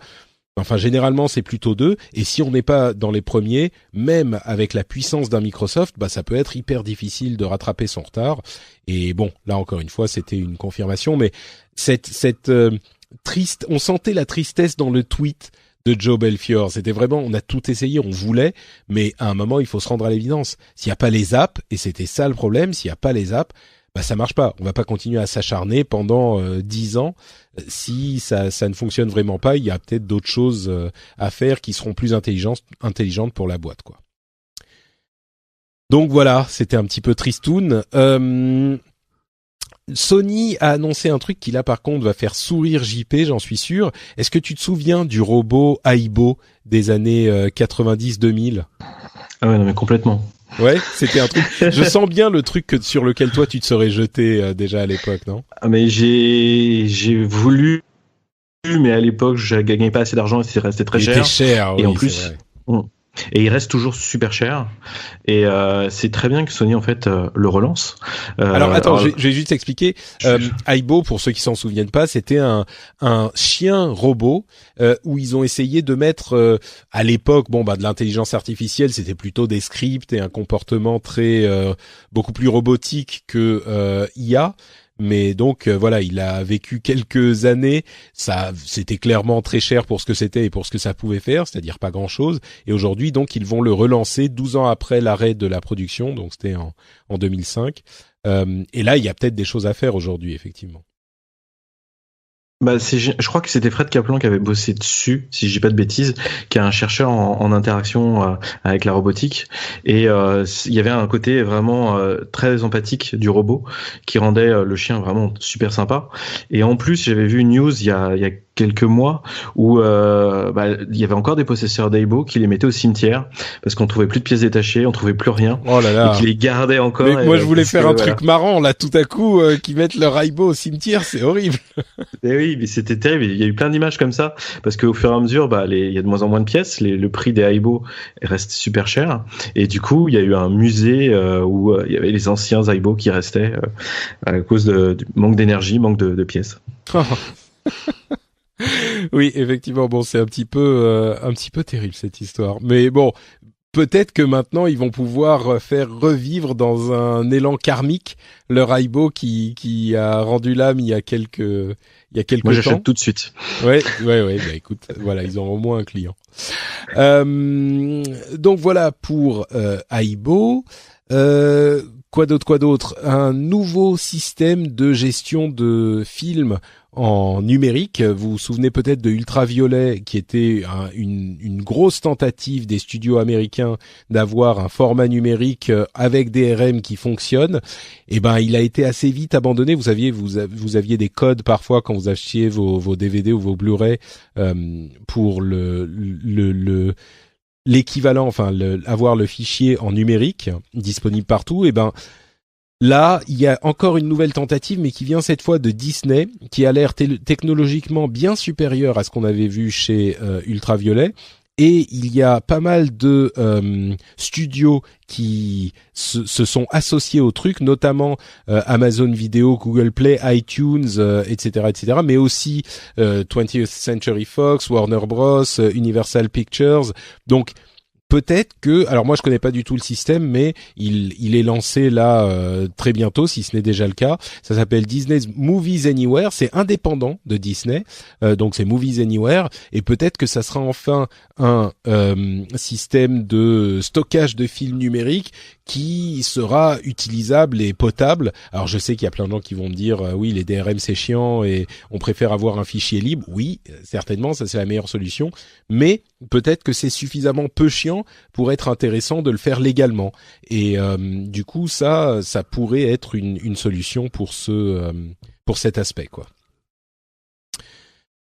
Enfin, généralement, c'est plutôt 2. Et si on n'est pas dans les premiers, même avec la puissance d'un Microsoft, ça peut être hyper difficile de rattraper son retard. Et bon, là encore une fois, c'était une confirmation. Mais cette triste, on sentait la tristesse dans le tweet de Joe Belfiore. C'était vraiment, on a tout essayé, on voulait, mais à un moment, il faut se rendre à l'évidence. S'il n'y a pas les apps, et c'était ça le problème, s'il n'y a pas les apps, ça marche pas. On va pas continuer à s'acharner pendant 10 ans. Si ça ne fonctionne vraiment pas, il y a peut-être d'autres choses à faire qui seront plus intelligentes pour la boîte, quoi. Donc voilà, c'était un petit peu tristoun. Sony a annoncé un truc qui là par contre va faire sourire JP, j'en suis sûr. Est-ce que tu te souviens du robot Aibo des années 90-2000 ? Ah ouais, non mais complètement. Ouais, c'était un truc. Je sens bien le truc sur lequel toi tu te serais jeté déjà à l'époque, non ? Ah mais j'ai voulu, mais à l'époque je gagnais pas assez d'argent et c'est resté très cher. Il était cher, et oui, en plus, et il reste toujours super cher. Et c'est très bien que Sony en fait le relance. Alors attends, je vais juste expliquer. Aibo, pour ceux qui s'en souviennent pas, c'était un chien robot où ils ont essayé de mettre à l'époque, de l'intelligence artificielle, c'était plutôt des scripts et un comportement très beaucoup plus robotique que IA. Mais donc voilà, il a vécu quelques années, ça c'était clairement très cher pour ce que c'était et pour ce que ça pouvait faire, c'est-à-dire pas grand-chose. Et aujourd'hui donc ils vont le relancer 12 ans après l'arrêt de la production, donc c'était en 2005. Et là il y a peut-être des choses à faire aujourd'hui effectivement. Je crois que c'était Fred Kaplan qui avait bossé dessus, si je dis pas de bêtises, qui est un chercheur en interaction avec la robotique. Et il y avait un côté vraiment très empathique du robot qui rendait le chien vraiment super sympa. Et en plus, j'avais vu une news il y a quelques mois où il y avait encore des possesseurs d'Aibo qui les mettaient au cimetière parce qu'on trouvait plus de pièces détachées, on trouvait plus rien. Oh là là. Et qui les gardaient encore. Mais moi je voulais faire un truc marrant là, tout à coup qui mettent leur Aibo au cimetière, c'est horrible. Et oui, mais c'était terrible. Il y a eu plein d'images comme ça parce qu'au fur et à mesure, il y a de moins en moins de pièces. Le prix des Aibo reste super cher. Et du coup, il y a eu un musée où il y avait les anciens Aibo qui restaient à cause du manque d'énergie, manque de pièces. Oui, effectivement, c'est un petit peu terrible cette histoire. Mais bon, peut-être que maintenant ils vont pouvoir faire revivre dans un élan karmique leur Aibo qui a rendu l'âme il y a quelques temps. Moi, j'achète tout de suite. Ouais, écoute, voilà, ils ont au moins un client. Donc voilà pour Aibo. Quoi d'autre? Un nouveau système de gestion de films en numérique. Vous vous souvenez peut-être de Ultraviolet, qui était une grosse tentative des studios américains d'avoir un format numérique avec DRM qui fonctionne. Et il a été assez vite abandonné. Vous aviez des codes parfois quand vous achetiez vos DVD ou vos Blu-ray pour l'équivalent, avoir le fichier en numérique disponible partout. Là, il y a encore une nouvelle tentative, mais qui vient cette fois de Disney, qui a l'air technologiquement bien supérieur à ce qu'on avait vu chez Ultraviolet, et il y a pas mal de studios qui se sont associés au truc, notamment Amazon Video, Google Play, iTunes, etc., mais aussi 20th Century Fox, Warner Bros, Universal Pictures. Donc peut-être que, alors moi je connais pas du tout le système, mais il est lancé là très bientôt, si ce n'est déjà le cas. Ça s'appelle Disney's Movies Anywhere, c'est indépendant de Disney, donc c'est Movies Anywhere, et peut-être que ça sera enfin un système de stockage de films numériques qui sera utilisable et potable. Alors je sais qu'il y a plein de gens qui vont me dire oui, les DRM c'est chiant et on préfère avoir un fichier libre. Oui, certainement, ça c'est la meilleure solution, mais peut-être que c'est suffisamment peu chiant pour être intéressant de le faire légalement. Et du coup, ça pourrait être une solution pour pour cet aspect, quoi.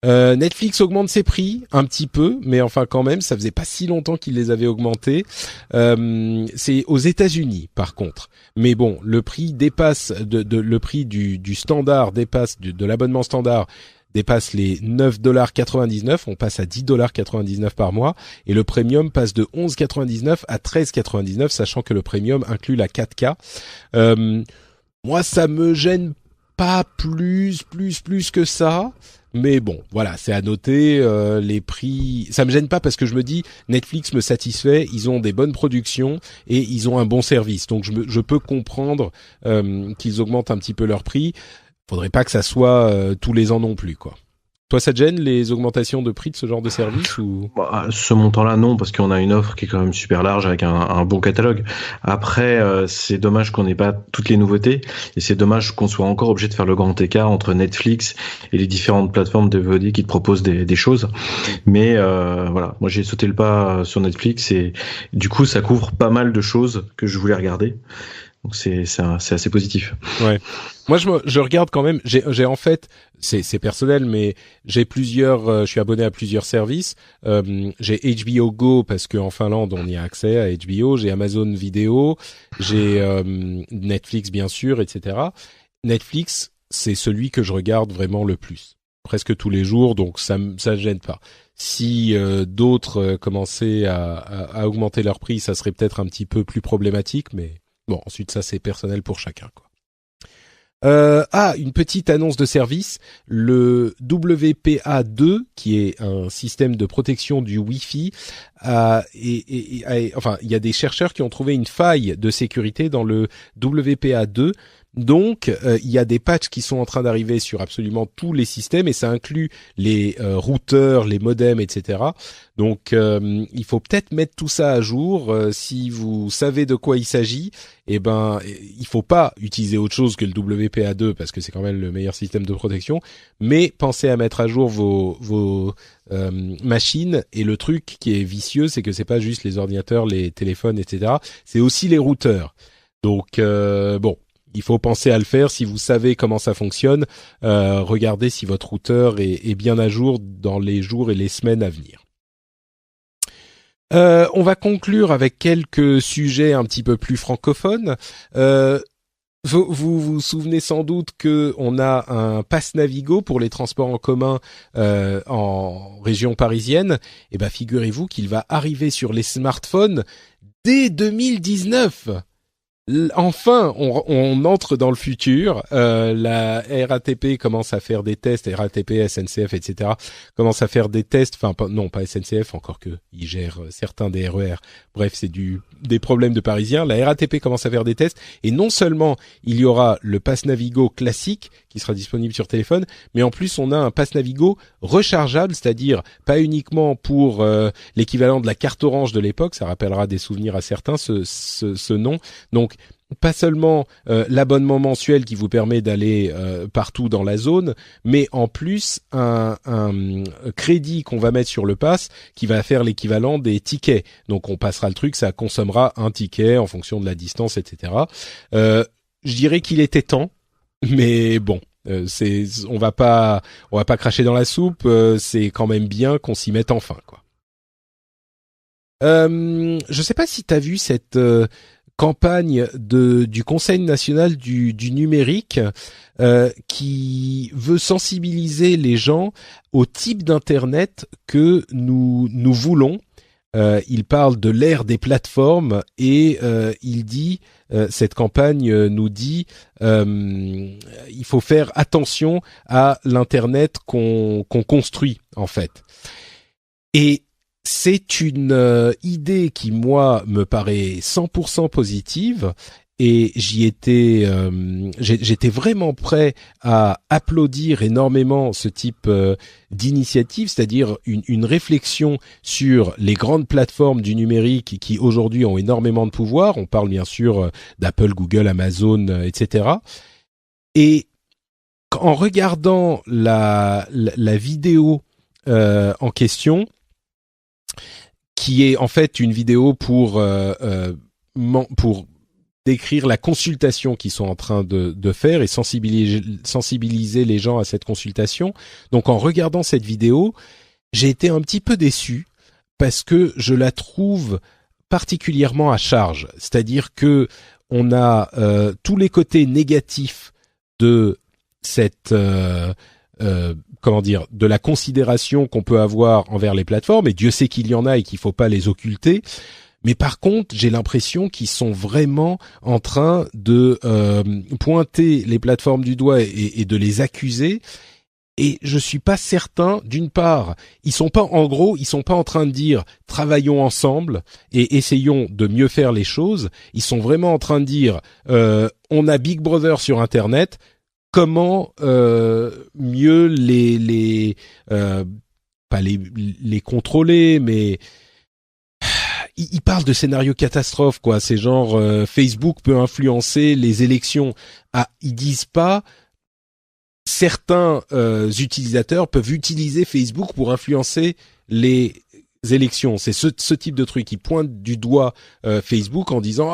Netflix augmente ses prix un petit peu, mais enfin quand même, ça faisait pas si longtemps qu'ils les avaient augmentés. C'est aux États-Unis, par contre. Mais bon, le prix dépasse le prix du standard dépasse de l'abonnement standard dépasse les $9,99, on passe à $10,99 par mois, et le premium passe de $11,99 à $13,99, sachant que le premium inclut la 4K. Moi, ça me gêne pas plus que ça. Mais bon, voilà, c'est à noter, les prix, ça me gêne pas parce que je me dis, Netflix me satisfait, ils ont des bonnes productions et ils ont un bon service. Donc je peux comprendre qu'ils augmentent un petit peu leur prix. Faudrait pas que ça soit tous les ans non plus, quoi. Toi, ça te gêne les augmentations de prix de ce genre de service ou? Ce montant-là, non, parce qu'on a une offre qui est quand même super large avec un bon catalogue. Après, c'est dommage qu'on n'ait pas toutes les nouveautés et c'est dommage qu'on soit encore obligé de faire le grand écart entre Netflix et les différentes plateformes de VOD qui te proposent des choses. Mais voilà, moi j'ai sauté le pas sur Netflix et du coup, ça couvre pas mal de choses que je voulais regarder. Donc c'est assez positif. Ouais. Moi je regarde quand même, j'ai en fait c'est personnel mais j'ai je suis abonné à plusieurs services. J'ai HBO Go parce que en Finlande on y a accès à HBO, j'ai Amazon Vidéo, j'ai Netflix bien sûr, etc. Netflix, c'est celui que je regarde vraiment le plus, presque tous les jours, donc ça gêne pas. Si d'autres commençaient à augmenter leur prix, ça serait peut-être un petit peu plus problématique, mais bon, ensuite ça c'est personnel pour chacun, quoi. Une petite annonce de service, le WPA2 qui est un système de protection du Wi-Fi enfin il y a des chercheurs qui ont trouvé une faille de sécurité dans le WPA2. Donc, il y a des patchs qui sont en train d'arriver sur absolument tous les systèmes et ça inclut les routeurs, les modems, etc. Donc, il faut peut-être mettre tout ça à jour. Si vous savez de quoi il s'agit, il faut pas utiliser autre chose que le WPA2 parce que c'est quand même le meilleur système de protection. Mais pensez à mettre à jour vos machines. Et le truc qui est vicieux, c'est que c'est pas juste les ordinateurs, les téléphones, etc. C'est aussi les routeurs. Donc, il faut penser à le faire. Si vous savez comment ça fonctionne, regardez si votre routeur est bien à jour dans les jours et les semaines à venir. On va conclure avec quelques sujets un petit peu plus francophones. Vous vous souvenez sans doute que on a un pass Navigo pour les transports en commun en région parisienne. Et ben figurez-vous qu'il va arriver sur les smartphones dès 2019. Enfin, on entre dans le futur. La RATP commence à faire des tests, RATP, SNCF, etc. commence à faire des tests. Enfin, pas SNCF, encore que ils gèrent certains des RER. Bref, c'est des problèmes de Parisiens. La RATP commence à faire des tests et non seulement il y aura le Pass Navigo classique qui sera disponible sur téléphone, mais en plus on a un Pass Navigo rechargeable, c'est-à-dire pas uniquement pour l'équivalent de la carte orange de l'époque. Ça rappellera des souvenirs à certains ce nom. Donc pas seulement l'abonnement mensuel qui vous permet d'aller partout dans la zone, mais en plus un crédit qu'on va mettre sur le pass qui va faire l'équivalent des tickets. Donc on passera le truc, ça consommera un ticket en fonction de la distance, etc. Je dirais qu'il était temps, mais bon, on va pas cracher dans la soupe. C'est quand même bien qu'on s'y mette enfin, quoi. Je sais pas si t'as vu cette campagne du Conseil national du numérique qui veut sensibiliser les gens au type d'internet que nous voulons il parle de l'ère des plateformes et il dit, cette campagne nous dit, il faut faire attention à l'internet qu'on construit en fait. Et c'est une idée qui moi me paraît 100% positive. Et j'étais vraiment prêt à applaudir énormément ce type d'initiative, c'est-à-dire une réflexion sur les grandes plateformes du numérique qui aujourd'hui ont énormément de pouvoir. On parle bien sûr d'Apple, Google, Amazon, etc. Et en regardant la vidéo en question, qui est en fait une vidéo pour décrire la consultation qu'ils sont en train de faire et sensibiliser les gens à cette consultation. Donc en regardant cette vidéo, j'ai été un petit peu déçu parce que je la trouve particulièrement à charge. C'est-à-dire que on a tous les côtés négatifs de cette de la considération qu'on peut avoir envers les plateformes, et Dieu sait qu'il y en a et qu'il faut pas les occulter. Mais par contre, j'ai l'impression qu'ils sont vraiment en train de pointer les plateformes du doigt et de les accuser. Et je suis pas certain. D'une part, ils sont pas en train de dire travaillons ensemble et essayons de mieux faire les choses. Ils sont vraiment en train de dire on a Big Brother sur Internet. Comment mieux pas les contrôler, mais il parle de scénario catastrophe, quoi. C'est genre Facebook peut influencer les élections. Ah, ils disent pas certains utilisateurs peuvent utiliser Facebook pour influencer les élections. C'est ce type de truc. Ils pointent du doigt Facebook en disant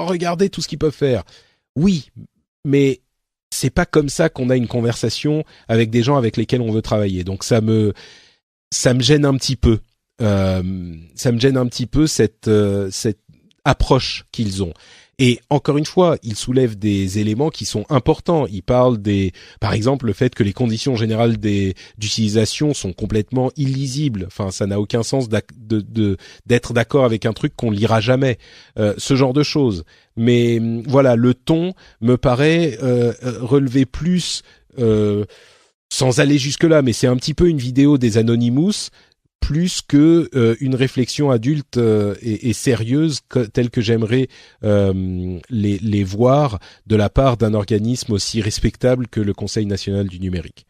regardez tout ce qu'ils peuvent faire. Oui, mais c'est pas comme ça qu'on a une conversation avec des gens avec lesquels on veut travailler. Donc ça me gêne un petit peu. Cette approche qu'ils ont. Et encore une fois, ils soulèvent des éléments qui sont importants. Ils parlent par exemple, le fait que les conditions générales d'utilisation sont complètement illisibles. Enfin, ça n'a aucun sens d'être d'accord avec un truc qu'on lira jamais. Ce genre de choses. Mais voilà, le ton me paraît relever plus, sans aller jusque-là, mais c'est un petit peu une vidéo des Anonymous, plus que une réflexion adulte et sérieuse telle que j'aimerais les voir de la part d'un organisme aussi respectable que le Conseil national du numérique.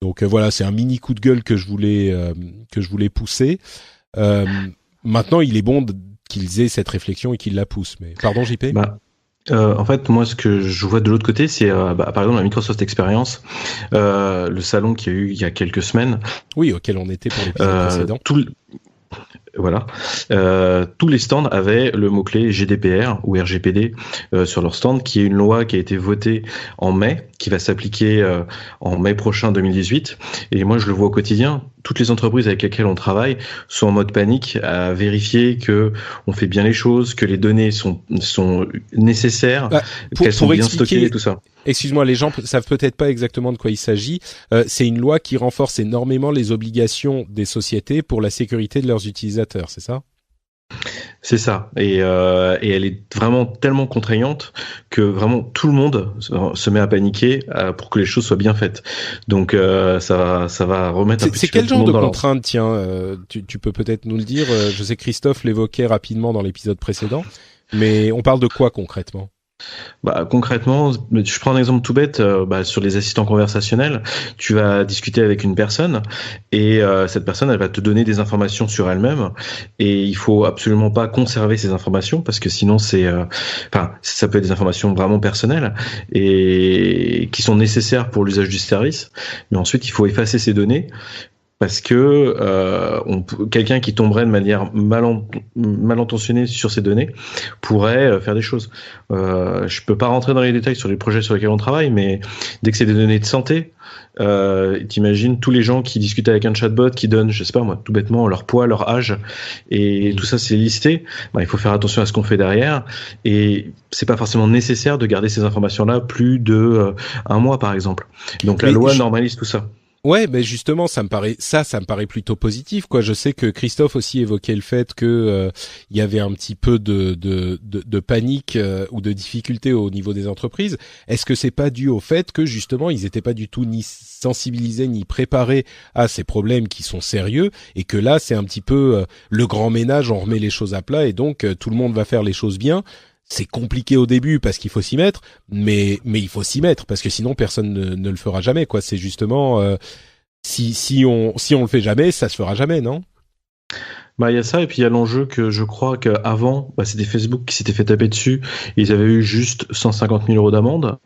Donc voilà, c'est un mini coup de gueule que je voulais pousser. Maintenant, il est bon qu'ils aient cette réflexion et qu'ils la poussent. Mais pardon, JP. En fait, moi, ce que je vois de l'autre côté, c'est par exemple la Microsoft Experience, le salon qu'il y a eu il y a quelques semaines. Oui, auquel on était pour l'épisode précédent. Voilà. Tous les stands avaient le mot-clé GDPR ou RGPD sur leur stand, qui est une loi qui a été votée en mai, qui va s'appliquer en mai prochain 2018. Et moi, je le vois au quotidien. Toutes les entreprises avec lesquelles on travaille sont en mode panique à vérifier que on fait bien les choses, que les données sont nécessaires, qu'elles sont bien stockées et tout ça. Excuse-moi, les gens savent peut-être pas exactement de quoi il s'agit. C'est une loi qui renforce énormément les obligations des sociétés pour la sécurité de leurs utilisateurs, c'est ça ? C'est ça, et elle est vraiment tellement contraignante que vraiment tout le monde se met à paniquer pour que les choses soient bien faites. Donc ça va remettre un petit peu. C'est quel genre de contrainte, tiens, tu peux peut-être nous le dire. Je sais que Christophe l'évoquait rapidement dans l'épisode précédent, mais on parle de quoi concrètement ? Concrètement, je prends un exemple tout bête, sur les assistants conversationnels, tu vas discuter avec une personne et cette personne, elle va te donner des informations sur elle-même et il faut absolument pas conserver ces informations parce que sinon ça peut être des informations vraiment personnelles et qui sont nécessaires pour l'usage du service, mais ensuite il faut effacer ces données. Parce que quelqu'un qui tomberait de manière mal intentionnée sur ces données pourrait faire des choses. Je peux pas rentrer dans les détails sur les projets sur lesquels on travaille, mais dès que c'est des données de santé, t'imagines tous les gens qui discutent avec un chatbot qui donne, je sais pas moi, tout bêtement leur poids, leur âge, et tout ça c'est listé. Il faut faire attention à ce qu'on fait derrière, et c'est pas forcément nécessaire de garder ces informations-là plus de un mois par exemple. Donc la loi normalise tout ça. Ouais, mais justement, ça me paraît plutôt positif, quoi. Je sais que Christophe aussi évoquait le fait que il y avait un petit peu de panique ou de difficulté au niveau des entreprises. Est-ce que c'est pas dû au fait que justement ils étaient pas du tout ni sensibilisés ni préparés à ces problèmes qui sont sérieux et que là c'est un petit peu le grand ménage, on remet les choses à plat et donc tout le monde va faire les choses bien. C'est compliqué au début parce qu'il faut s'y mettre, mais il faut s'y mettre parce que sinon personne ne le fera jamais, quoi. C'est justement si on le fait jamais, ça se fera jamais, non? Bah il y a ça et puis il y a l'enjeu que je crois qu'avant, c'était Facebook qui s'était fait taper dessus. Ils avaient eu juste 150 000 euros d'amende.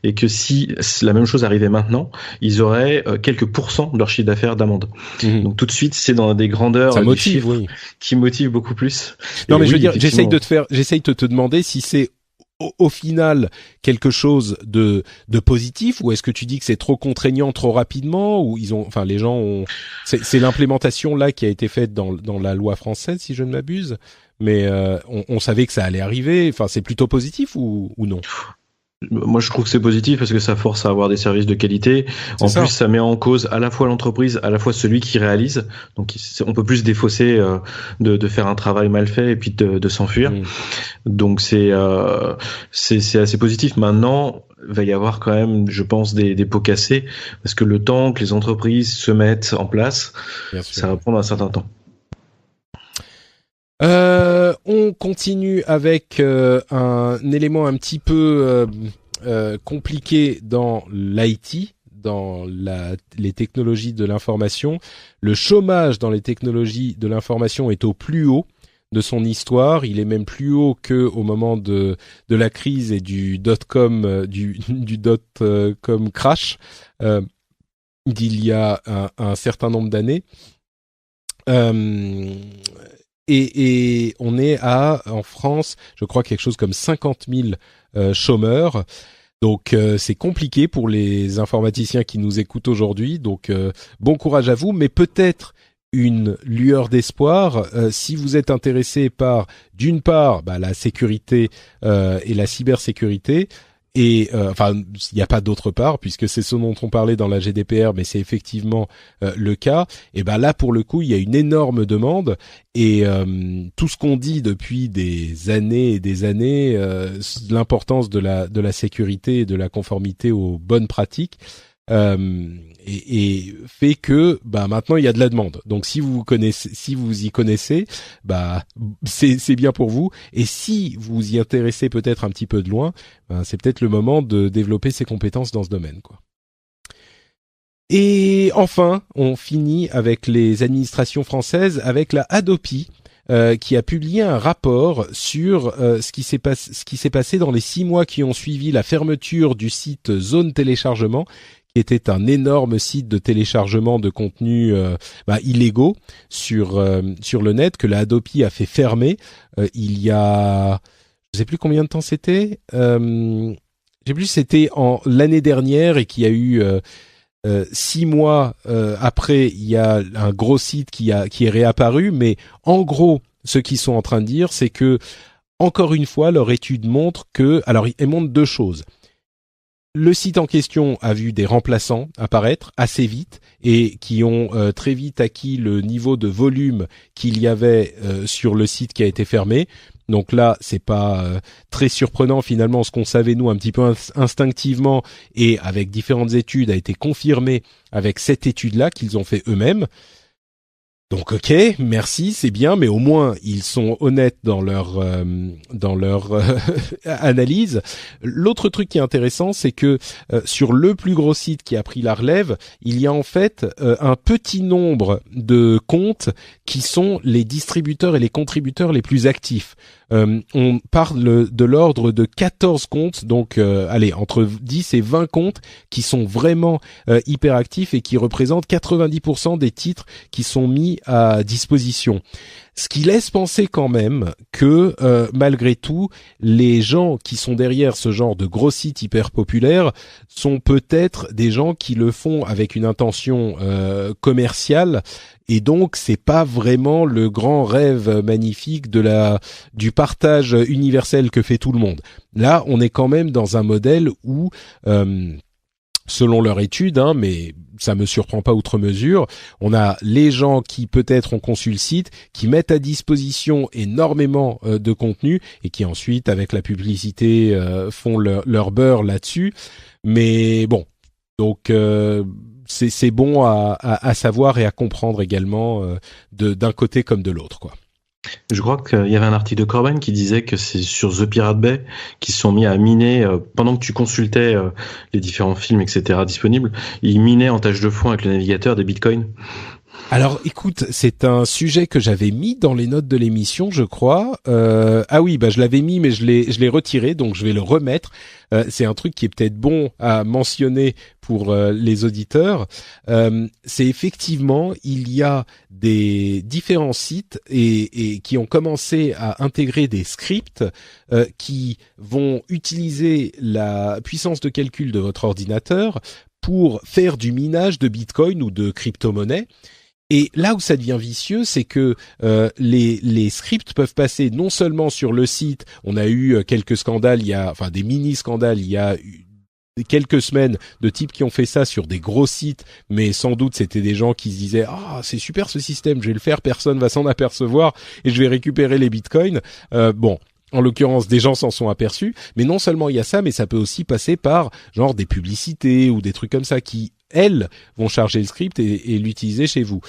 Et que si la même chose arrivait maintenant, ils auraient quelques pourcents de leur chiffre d'affaires d'amende. Mmh. Donc tout de suite, c'est dans des grandeurs ça de motive, chiffres oui. qui motivent beaucoup plus. Non, Et mais je veux oui, dire, j'essaye effectivement. de te demander si c'est au final quelque chose de positif ou est-ce que tu dis que c'est trop contraignant trop rapidement ou les gens ont, c'est l'implémentation là qui a été faite dans la loi française si je ne m'abuse, mais on savait que ça allait arriver. Enfin, c'est plutôt positif ou non? Moi, je trouve que c'est positif parce que ça force à avoir des services de qualité. C'est En plus, ça. ça met en cause à la fois l'entreprise, à la fois celui qui réalise. Donc, on peut plus se défausser de faire un travail mal fait et puis de s'enfuir. Mmh. Donc, c'est assez positif. Maintenant, il va y avoir quand même, je pense, des pots cassés parce que le temps que les entreprises se mettent en place, Bien sûr. ça va prendre un certain temps. On continue avec un élément un petit peu compliqué dans l'IT, dans les technologies de l'information. Le chômage dans les technologies de l'information est au plus haut de son histoire. Il est même plus haut que au moment de la crise et du dot-com du dot-com crash d'il y a un certain nombre d'années. Et on est en France, je crois quelque chose comme 50 000 chômeurs. Donc c'est compliqué pour les informaticiens qui nous écoutent aujourd'hui. Donc bon courage à vous, mais peut-être une lueur d'espoir si vous êtes intéressé par d'une part la sécurité et la cybersécurité. Et il n'y a pas d'autre part puisque c'est ce dont on parlait dans la GDPR, mais c'est effectivement le cas. Et ben là, pour le coup, il y a une énorme demande et tout ce qu'on dit depuis des années et des années, l'importance de la sécurité et de la conformité aux bonnes pratiques. Et fait que maintenant il y a de la demande. Donc si vous y connaissez, c'est bien pour vous. Et si vous y intéressez peut-être un petit peu de loin, c'est peut-être le moment de développer ses compétences dans ce domaine, quoi. Et enfin, on finit avec les administrations françaises, avec la Hadopi, qui a publié un rapport sur ce qui s'est passé dans les 6 mois qui ont suivi la fermeture du site Zone Téléchargement, qui était un énorme site de téléchargement de contenus illégaux sur le net, que la Hadopi a fait fermer il y a, je sais plus combien de temps c'était, je sais plus, c'était l'année dernière et qu'il y a eu 6 mois après, il y a un gros site qui est réapparu, mais en gros, ce qu'ils sont en train de dire, c'est que encore une fois, leur étude montre que, alors elle montre 2 choses. Le site en question a vu des remplaçants apparaître assez vite et qui ont très vite acquis le niveau de volume qu'il y avait sur le site qui a été fermé. Donc là, c'est pas très surprenant finalement. Ce qu'on savait nous un petit peu instinctivement et avec différentes études a été confirmé avec cette étude-là qu'ils ont fait eux-mêmes. Donc ok, merci, c'est bien, mais au moins ils sont honnêtes dans leur analyse. L'autre truc qui est intéressant, c'est que sur le plus gros site qui a pris la relève, il y a en fait un petit nombre de comptes qui sont les distributeurs et les contributeurs les plus actifs. On parle de l'ordre de 14 comptes, donc entre 10 et 20 comptes qui sont vraiment hyper actifs et qui représentent 90% des titres qui sont mis à disposition. Ce qui laisse penser quand même que malgré tout, les gens qui sont derrière ce genre de gros sites hyper populaires sont peut-être des gens qui le font avec une intention commerciale, et donc c'est pas vraiment le grand rêve magnifique du partage universel que fait tout le monde. Là, on est quand même dans un modèle où selon leur étude, hein, mais ça me surprend pas outre mesure. On a les gens qui peut-être ont conçu le site, qui mettent à disposition énormément de contenu et qui ensuite, avec la publicité, font leur beurre là-dessus. Mais bon, donc c'est bon à savoir et à comprendre également d'un côté comme de l'autre, quoi. Je crois qu'il y avait un article de Corben qui disait que c'est sur The Pirate Bay qu'ils se sont mis à miner pendant que tu consultais les différents films, etc. disponibles. Ils minaient en tâche de fond avec le navigateur des bitcoins. Alors, écoute, c'est un sujet que j'avais mis dans les notes de l'émission, je crois. Ah oui, bah je l'avais mis, mais je l'ai retiré, donc je vais le remettre. C'est un truc qui est peut-être bon à mentionner pour les auditeurs. C'est effectivement, il y a des différents sites et qui ont commencé à intégrer des scripts qui vont utiliser la puissance de calcul de votre ordinateur pour faire du minage de Bitcoin ou de crypto-monnaies. Et là où ça devient vicieux, c'est que les scripts peuvent passer non seulement sur le site. On a eu quelques scandales, des mini-scandales, il y a quelques semaines de types qui ont fait ça sur des gros sites, mais sans doute c'était des gens qui se disaient c'est super ce système, je vais le faire, personne va s'en apercevoir et je vais récupérer les bitcoins. En l'occurrence, des gens s'en sont aperçus, mais non seulement il y a ça, mais ça peut aussi passer par genre des publicités ou des trucs comme ça qui, elles, vont charger le script et l'utiliser chez vous.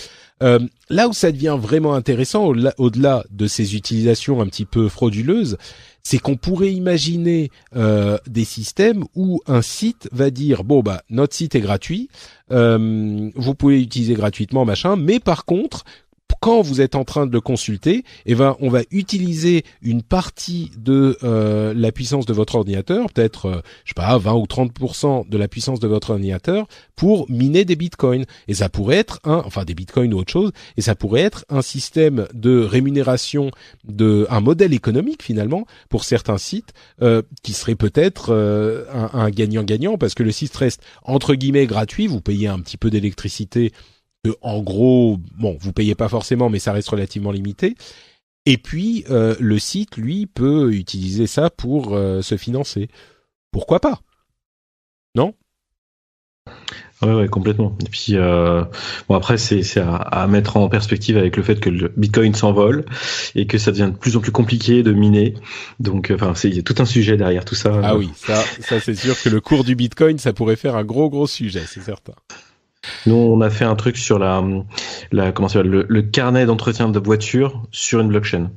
Là où ça devient vraiment intéressant, au-delà de ces utilisations un petit peu frauduleuses, c'est qu'on pourrait imaginer des systèmes où un site va dire notre site est gratuit, vous pouvez l'utiliser gratuitement, machin, mais par contre, quand vous êtes en train de le consulter, on va utiliser une partie de la puissance de votre ordinateur, peut-être 20 ou 30% de la puissance de votre ordinateur pour miner des bitcoins. Et ça pourrait être des bitcoins ou autre chose, et ça pourrait être un système de rémunération un modèle économique finalement pour certains sites qui serait peut-être un gagnant-gagnant parce que le site reste entre guillemets gratuit, vous payez un petit peu d'électricité. En gros, vous payez pas forcément, mais ça reste relativement limité. Et puis, le site, lui, peut utiliser ça pour se financer. Pourquoi pas? Non? Ouais, complètement. Et puis, après, c'est à mettre en perspective avec le fait que le Bitcoin s'envole et que ça devient de plus en plus compliqué de miner. Donc, il y a tout un sujet derrière tout ça. Ah oui, ça c'est sûr que le cours du Bitcoin, ça pourrait faire un gros sujet, c'est certain. Nous, on a fait un truc sur le carnet d'entretien de voiture sur une blockchain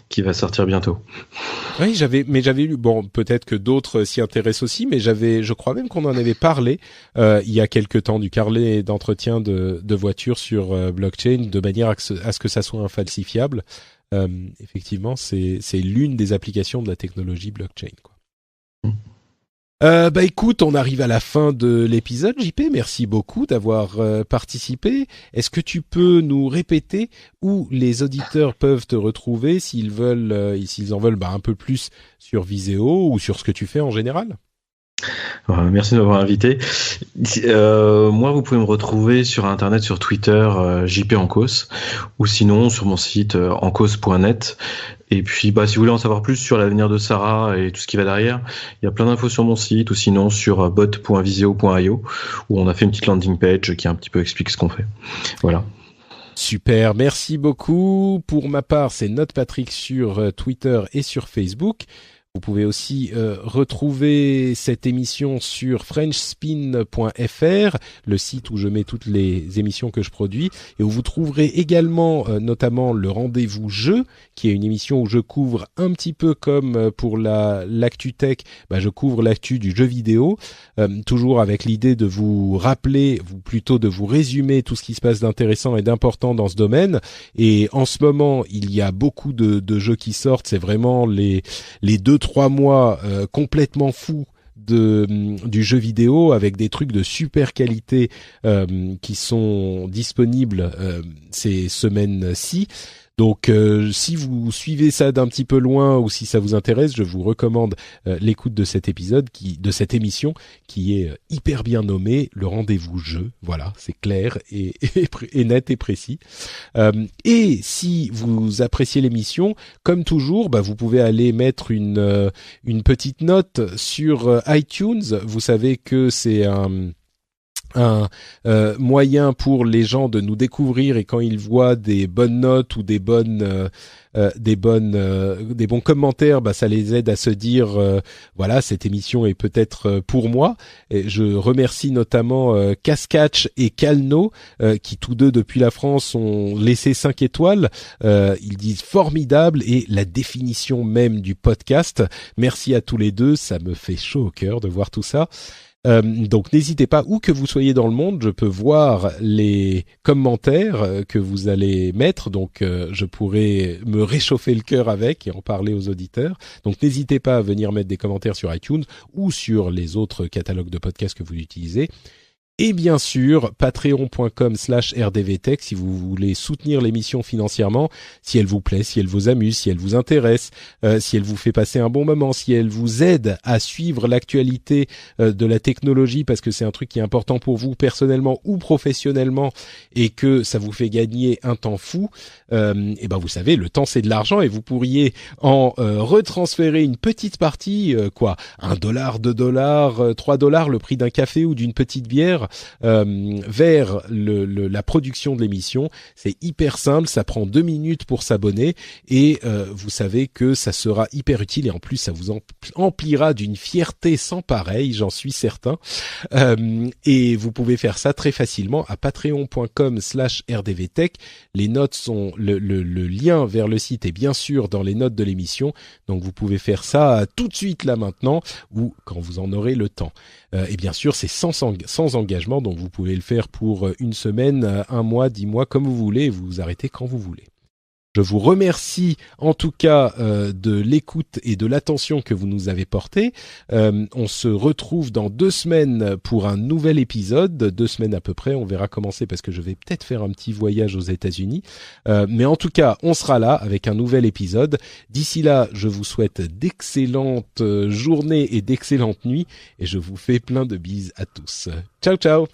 qui va sortir bientôt. Oui, j'avais lu, peut-être que d'autres s'y intéressent aussi, mais je crois même qu'on en avait parlé il y a quelque temps du carnet d'entretien de voiture sur blockchain de manière à ce que ça soit infalsifiable. Effectivement, c'est l'une des applications de la technologie blockchain, quoi. Écoute, on arrive à la fin de l'épisode. JP, merci beaucoup d'avoir participé. Est-ce que tu peux nous répéter où les auditeurs peuvent te retrouver s'ils en veulent un peu plus sur Viséo ou sur ce que tu fais en général? Merci de m'avoir invité. Moi, vous pouvez me retrouver sur Internet, sur Twitter, JP Ancos, ou sinon sur mon site ancos.net. Et puis, si vous voulez en savoir plus sur l'avenir de Sarah et tout ce qui va derrière, il y a plein d'infos sur mon site, ou sinon sur bot.visio.io, où on a fait une petite landing page qui un petit peu explique ce qu'on fait. Voilà. Super, merci beaucoup. Pour ma part, c'est NotePatrick sur Twitter et sur Facebook. Vous pouvez aussi retrouver cette émission sur frenchspin.fr, le site où je mets toutes les émissions que je produis, et où vous trouverez également notamment le rendez-vous jeu, qui est une émission où je couvre un petit peu comme pour l'actu tech, je couvre l'actu du jeu vidéo, toujours avec l'idée de vous rappeler, ou plutôt de vous résumer tout ce qui se passe d'intéressant et d'important dans ce domaine. Et en ce moment, il y a beaucoup de jeux qui sortent, c'est vraiment les 2-3 mois complètement fous du jeu vidéo avec des trucs de super qualité qui sont disponibles ces semaines-ci. Donc si vous suivez ça d'un petit peu loin ou si ça vous intéresse, je vous recommande l'écoute de cet épisode de cette émission qui est hyper bien nommée Le Rendez-vous Jeu. Voilà, c'est clair et net et précis. Et si vous appréciez l'émission, comme toujours, vous pouvez aller mettre une petite note sur iTunes. Vous savez que c'est un moyen pour les gens de nous découvrir, et quand ils voient des bonnes notes ou des bons commentaires, ça les aide à se dire voilà, cette émission est peut-être pour moi. Et je remercie notamment Cascatch et Calno qui tous deux depuis la France ont laissé 5 étoiles. Ils disent formidable et la définition même du podcast. Merci à tous les deux, ça me fait chaud au cœur de voir tout ça. Donc n'hésitez pas, où que vous soyez dans le monde, je peux voir les commentaires que vous allez mettre, donc je pourrai me réchauffer le cœur avec et en parler aux auditeurs. Donc n'hésitez pas à venir mettre des commentaires sur iTunes ou sur les autres catalogues de podcasts que vous utilisez. Et bien sûr, patreon.com/rdvtech si vous voulez soutenir l'émission financièrement, si elle vous plaît, si elle vous amuse, si elle vous intéresse, si elle vous fait passer un bon moment, si elle vous aide à suivre l'actualité de la technologie parce que c'est un truc qui est important pour vous personnellement ou professionnellement et que ça vous fait gagner un temps fou, et vous savez, le temps c'est de l'argent et vous pourriez en retransférer une petite partie, $1, $2, $3, le prix d'un café ou d'une petite bière, vers la production de l'émission. C'est hyper simple, ça prend 2 minutes pour s'abonner et vous savez que ça sera hyper utile et en plus ça vous emplira d'une fierté sans pareil, j'en suis certain. Et vous pouvez faire ça très facilement à patreon.com/rdvtech. Les notes sont le lien vers le site est bien sûr dans les notes de l'émission, donc vous pouvez faire ça tout de suite là maintenant ou quand vous en aurez le temps. Et bien sûr, c'est sans engagement, donc vous pouvez le faire pour 1 semaine, 1 mois, 10 mois, comme vous voulez, et vous vous arrêtez quand vous voulez. Je vous remercie en tout cas de l'écoute et de l'attention que vous nous avez portée. On se retrouve dans 2 semaines pour un nouvel épisode, 2 semaines à peu près, on verra comment c'est parce que je vais peut-être faire un petit voyage aux États-Unis. Mais en tout cas, on sera là avec un nouvel épisode. D'ici là, je vous souhaite d'excellentes journées et d'excellentes nuits et je vous fais plein de bises à tous. Ciao, ciao!